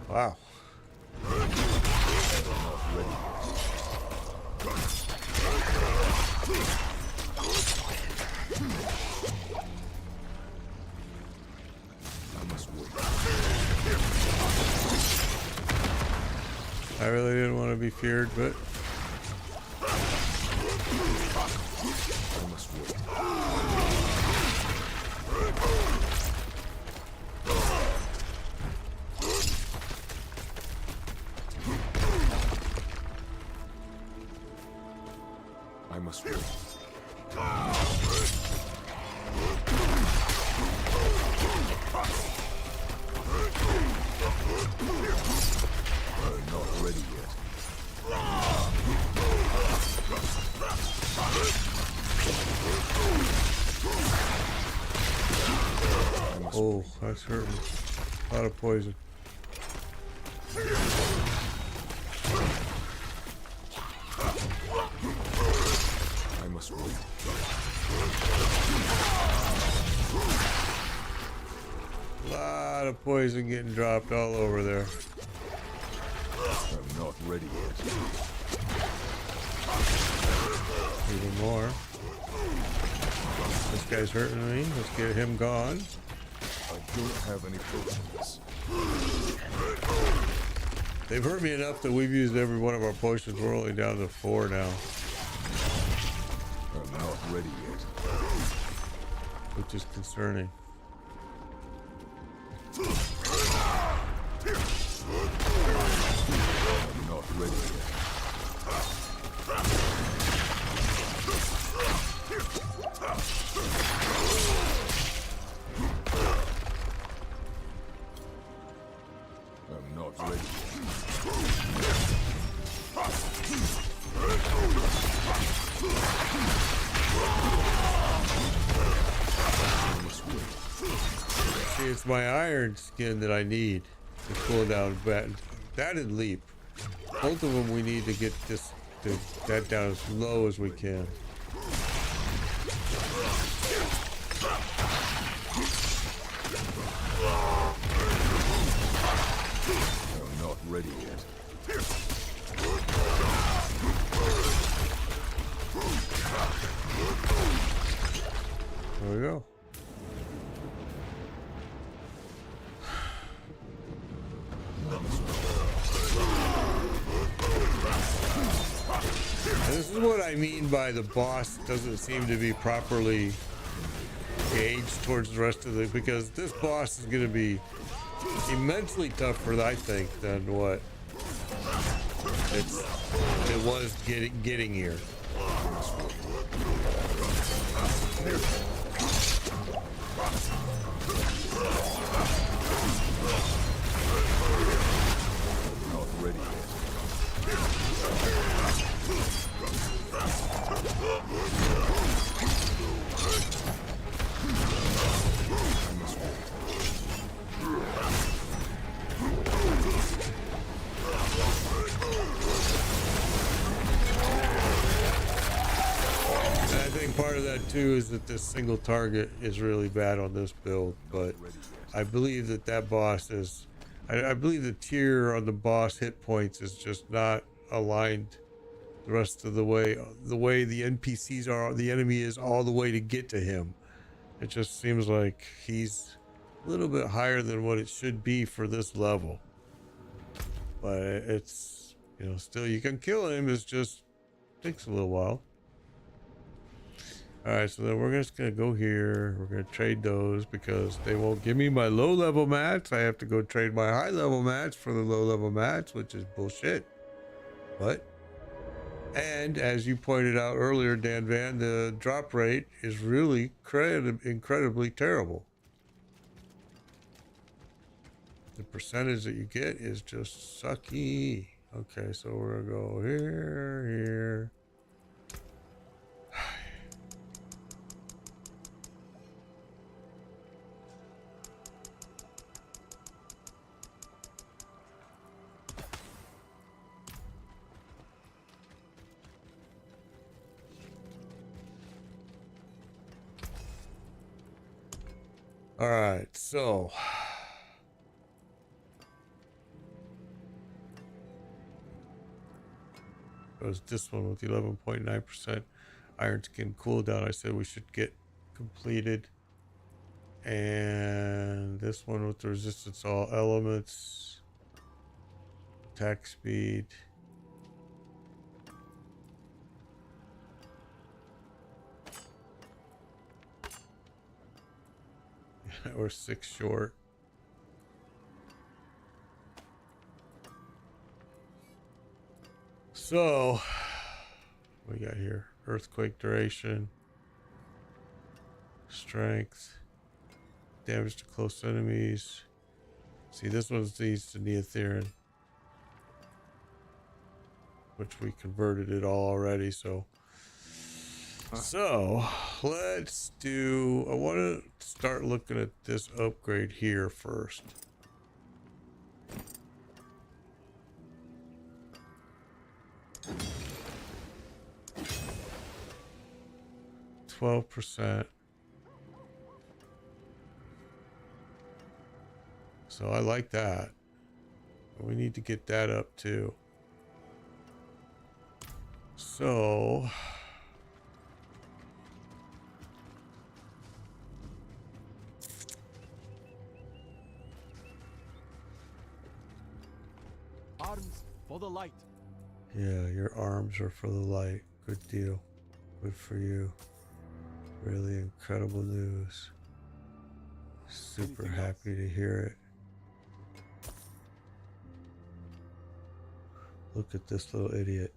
Wow. I really didn't want to be feared, but I must wait. I'm not ready yet. oh, that's hurting. A lot of poison. I must wait. A lot of poison getting dropped all over there. I'm not ready yet. Even more. This guy's hurting me. Let's get him gone. I don't have any potions. They've hurt me enough that we've used every one of our potions. We're only down to 4 now, I'm not ready yet. which is concerning. I'm not ready yet. I'm not ready yet. I must wait. See, it's my iron skin that I need to cool down. That and leap. Both of them we need to get that down as low as we can. I'm not ready yet. There we go. And this is what I mean by the boss doesn't seem to be properly gauged towards the rest of the, because this boss is going to be immensely tougher, I think, than what it was getting here. Not ready yet. And I think part of that too is that this single target is really bad on this build, but I believe that boss is, I believe the tier on the boss hit points is just not aligned the rest of the way the NPCs are, the enemy is all the way to get to him. It just seems like he's a little bit higher than what it should be for this level. But it's, you know, still you can kill him. It's just takes a little while. All right, so then we're just gonna go here. We're gonna trade those because they won't give me my low level mats. I have to go trade my high level mats for the low level mats, which is bullshit. But, and as you pointed out earlier, Dan Van, the drop rate is really incredibly terrible. The percentage that you get is just sucky. Okay, so we're gonna go here. All right, so it was this one with 11.9% iron skin cooldown. I said we should get completed, and this one with the resistance to all elements, attack speed. We're 6 short. So, what we got here? Earthquake duration, strength, damage to close enemies. See, this one leads to Neotherin, which we converted it all already. So let's do, I want to start looking at this upgrade here first. %. So I like that. We need to get that up too. So Arms for the light. yeah, your arms are for the light. Good deal. Good for you. Really incredible news. Super Anything happy to hear it. Look at this little idiot.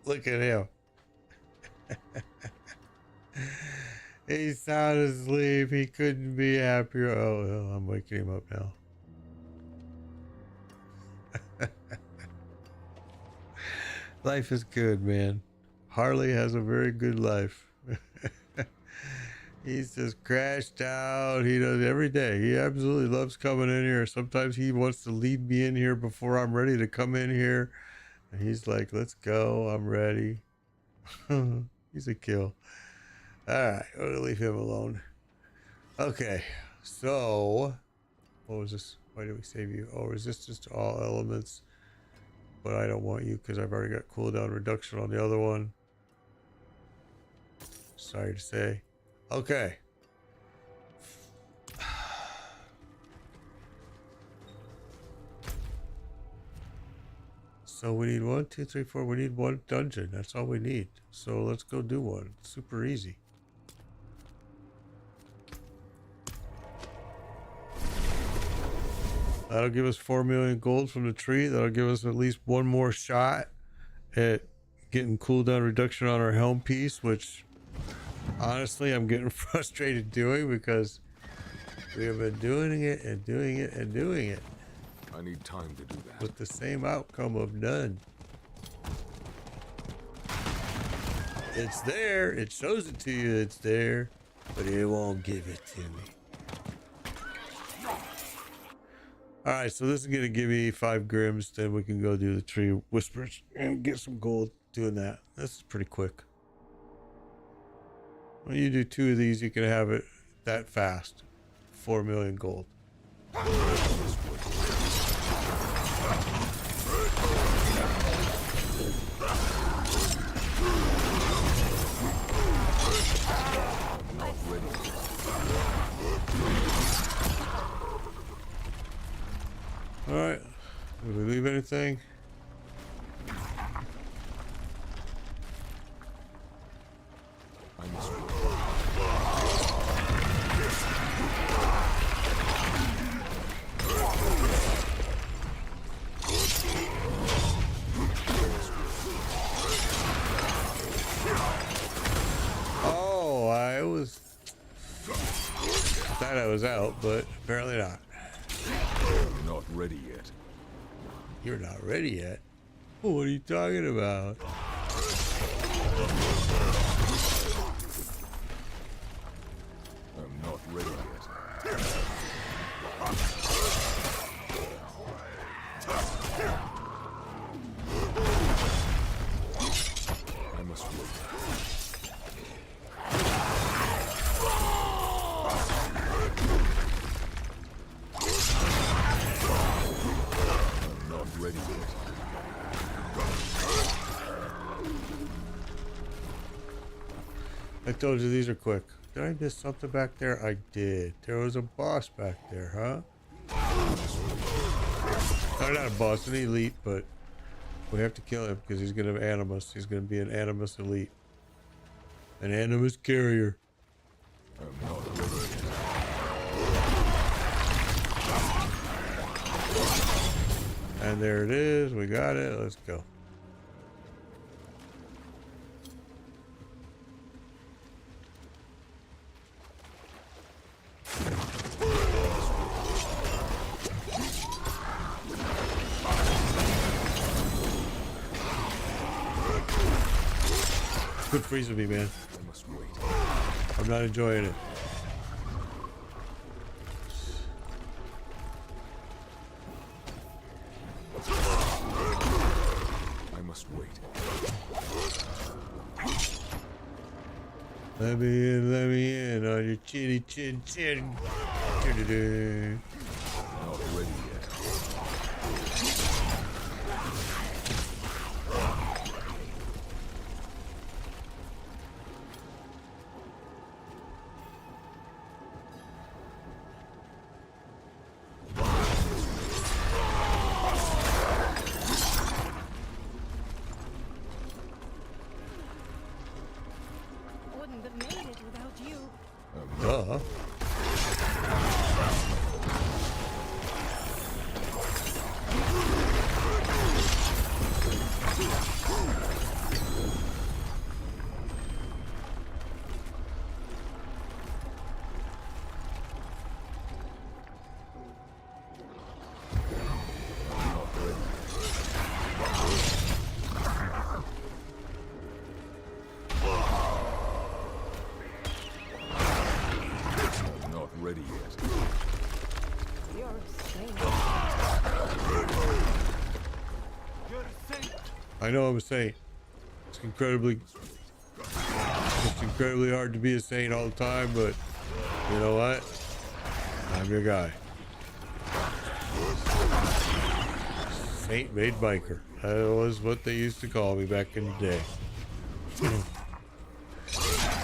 Look at him. He's sound asleep. He couldn't be happier. Oh, I'm waking him up now. Life is good, man. Harley has a very good life. He's just crashed out. He does every day. He absolutely loves coming in here. Sometimes he wants to lead me in here before I'm ready to come in here. And he's like, let's go. I'm ready. He's a kill. All right. I'm going to leave him alone. Okay. So, what was this? Why did we save you? Oh, resistance to all elements. But I don't want you because I've already got cooldown reduction on the other one. Sorry to say. Okay. So we need 1, 2, 3, 4. We need one dungeon. That's all we need. So let's go do one. Super easy. That'll give us 4 million gold from the tree. That'll give us at least one more shot at getting cooldown reduction on our helm piece, which honestly I'm getting frustrated doing because we have been doing it and doing it and doing it I need time to do that. with the same outcome of none. It's there. It shows it to you. It's there, but it won't give it to me. All right, so this is going to give me 5 grims. Then we can go do the tree whispers and get some gold doing that. This is pretty quick. When you do 2 of these, you can have it that fast. 4 million gold. All right. Did we leave anything? I must wait. Oh, I thought I was out, but apparently not. I'm not ready yet. You're not ready yet? What are you talking about? I'm not ready yet. I must wait. I'm not ready yet. I told you these are quick. Did I miss something back there? I did. There was a boss back there, huh? Oh, not a boss, an elite, but we have to kill him because he's going to animus. He's going to be an animus elite. An animus carrier. I'm not ready yet. And there it is. We got it. Let's go. Quit freezing me, man. I must wait. I'm not enjoying it. I must wait. Let me in on your chinny chin chin. Do-do-do. Not ready yet. Wouldn't have made it without you. Duh. Not ready yet. You're a saint. You're a saint. I know I'm a saint. It's incredibly hard to be a saint all the time, but you know what? I'm your guy. Saint made biker. That was what they used to call me back in the day.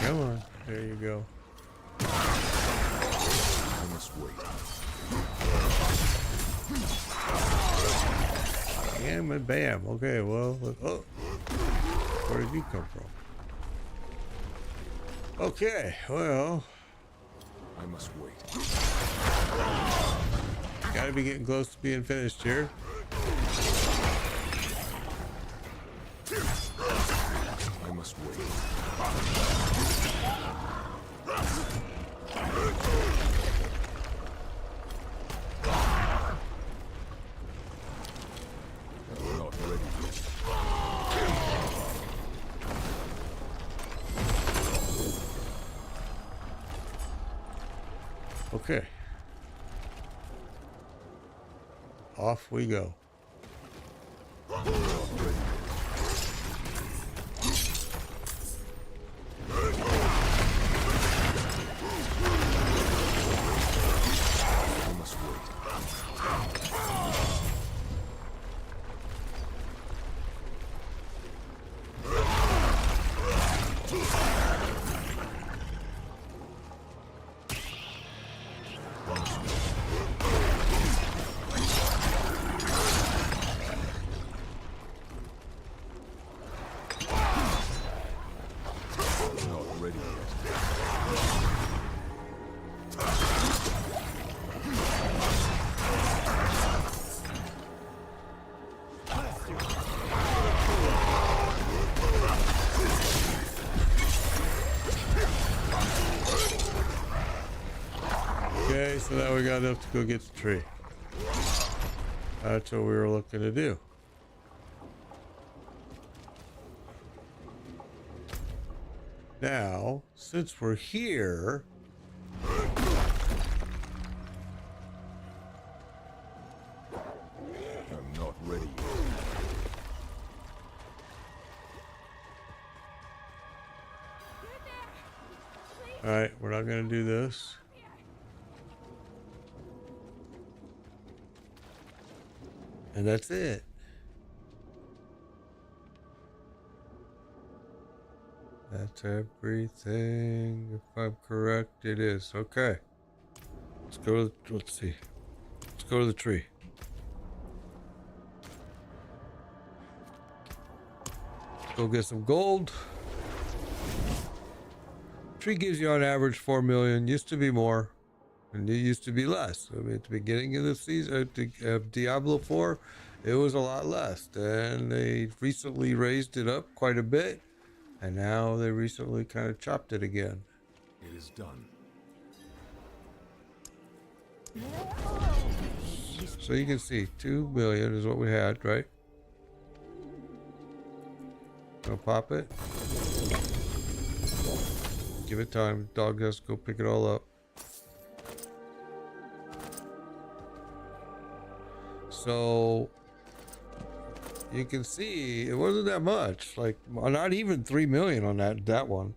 Come on. There you go. I must wait. And bam. Okay, well, oh. Where did you come from? Okay, well, I must wait. gotta be getting close to being finished here. I must wait. I'm not ready yet. Okay. Off we go. ready yet. Okay, so now we got enough to go get the tree. That's what we were looking to do. Now, since we're here, I'm not ready yet. all right, we're not going to do this. And that's it. That's everything. If I'm correct, it is. Okay. Let's go to, let's see. Let's go to the tree. Go get some gold. Tree gives you on average 4 million. Used to be more. And it used to be less. I mean, at the beginning of the season, Diablo IV, it was a lot less. And they recently raised it up quite a bit. And now they recently kind of chopped it again. It is done. So you can see 2 million is what we had, right? Gonna pop it. Give it time. Dog has to go pick it all up. So you can see it wasn't that much, like not even 3 million on that one.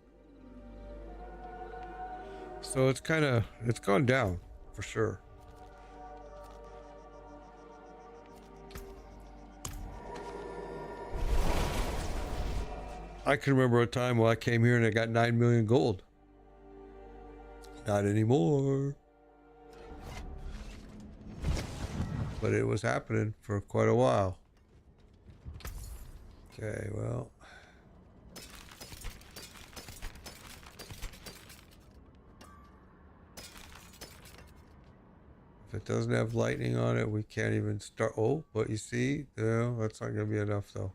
So it's gone down for sure. I can remember a time when I came here and I got 9 million gold. Not anymore. But it was happening for quite a while. Okay, well. If it doesn't have lightning on it, we can't even start. Oh, but you see, no, that's not going to be enough though.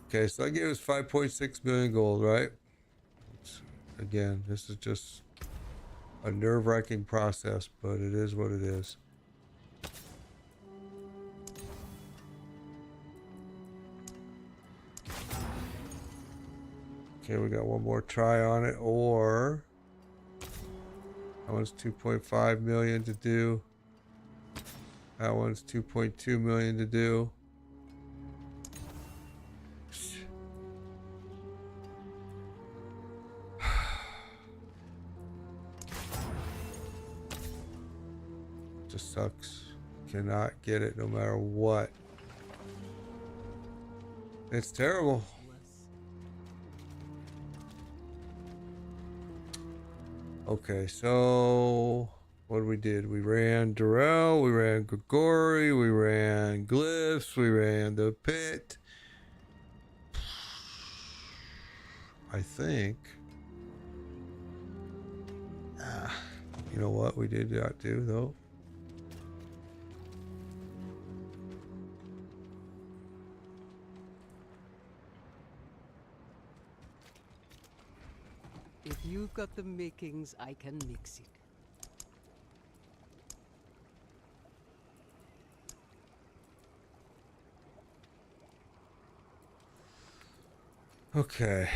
Okay, so that gave us 5.6 million gold, right? Again, this is just a nerve-wracking process, but it is what it is. Okay, we got one more try on it, or that one's 2.5 million to do. That one's 2.2 million to do. Just sucks. Cannot get it no matter what. It's terrible. Okay, so what we did? We ran Durrell, we ran Grigori, we ran Glyphs, we ran the pit. I think. You know what we did not do though? If you've got the makings, I can mix it. Okay.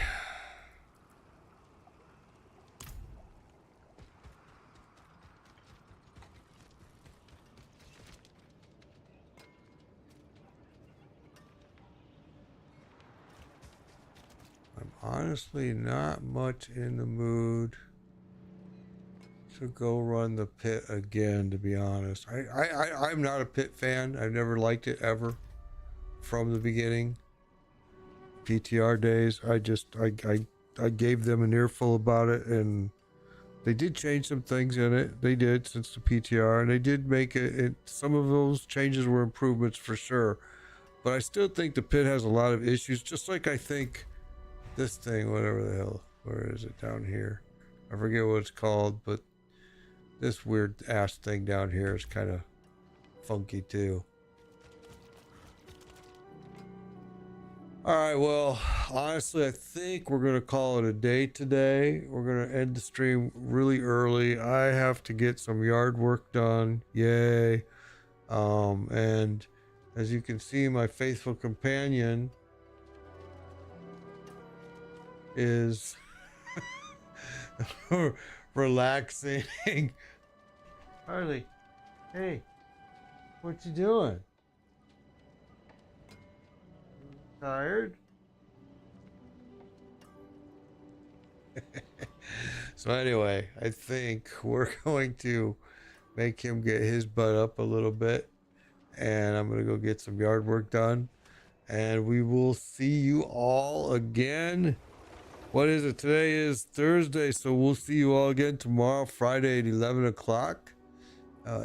I'm honestly not much in the mood to go run the pit again, to be honest. I'm not a pit fan. I've never liked it ever from the beginning. PTR days, I gave them an earful about it and They did change some things in it. They did since the PTR, and they did make it. Some of those changes were improvements for sure. But I still think the pit has a lot of issues. Just like I think this thing, whatever the hell, where is it down here? I forget what it's called, but this weird ass thing down here is kind of funky too. Alright, well, honestly, I think we're going to call it a day today. We're going to end the stream really early. I have to get some yard work done. Yay. And as you can see, my faithful companion is relaxing. Harley, hey, what you doing? Tired? So anyway, I think we're going to make him get his butt up a little bit, and I'm gonna go get some yard work done, and we will see you all again. What is it? Today is Thursday, so we'll see you all again tomorrow, Friday at 11 o'clock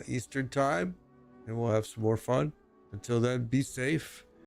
Eastern time, and we'll have some more fun. Until then, be safe.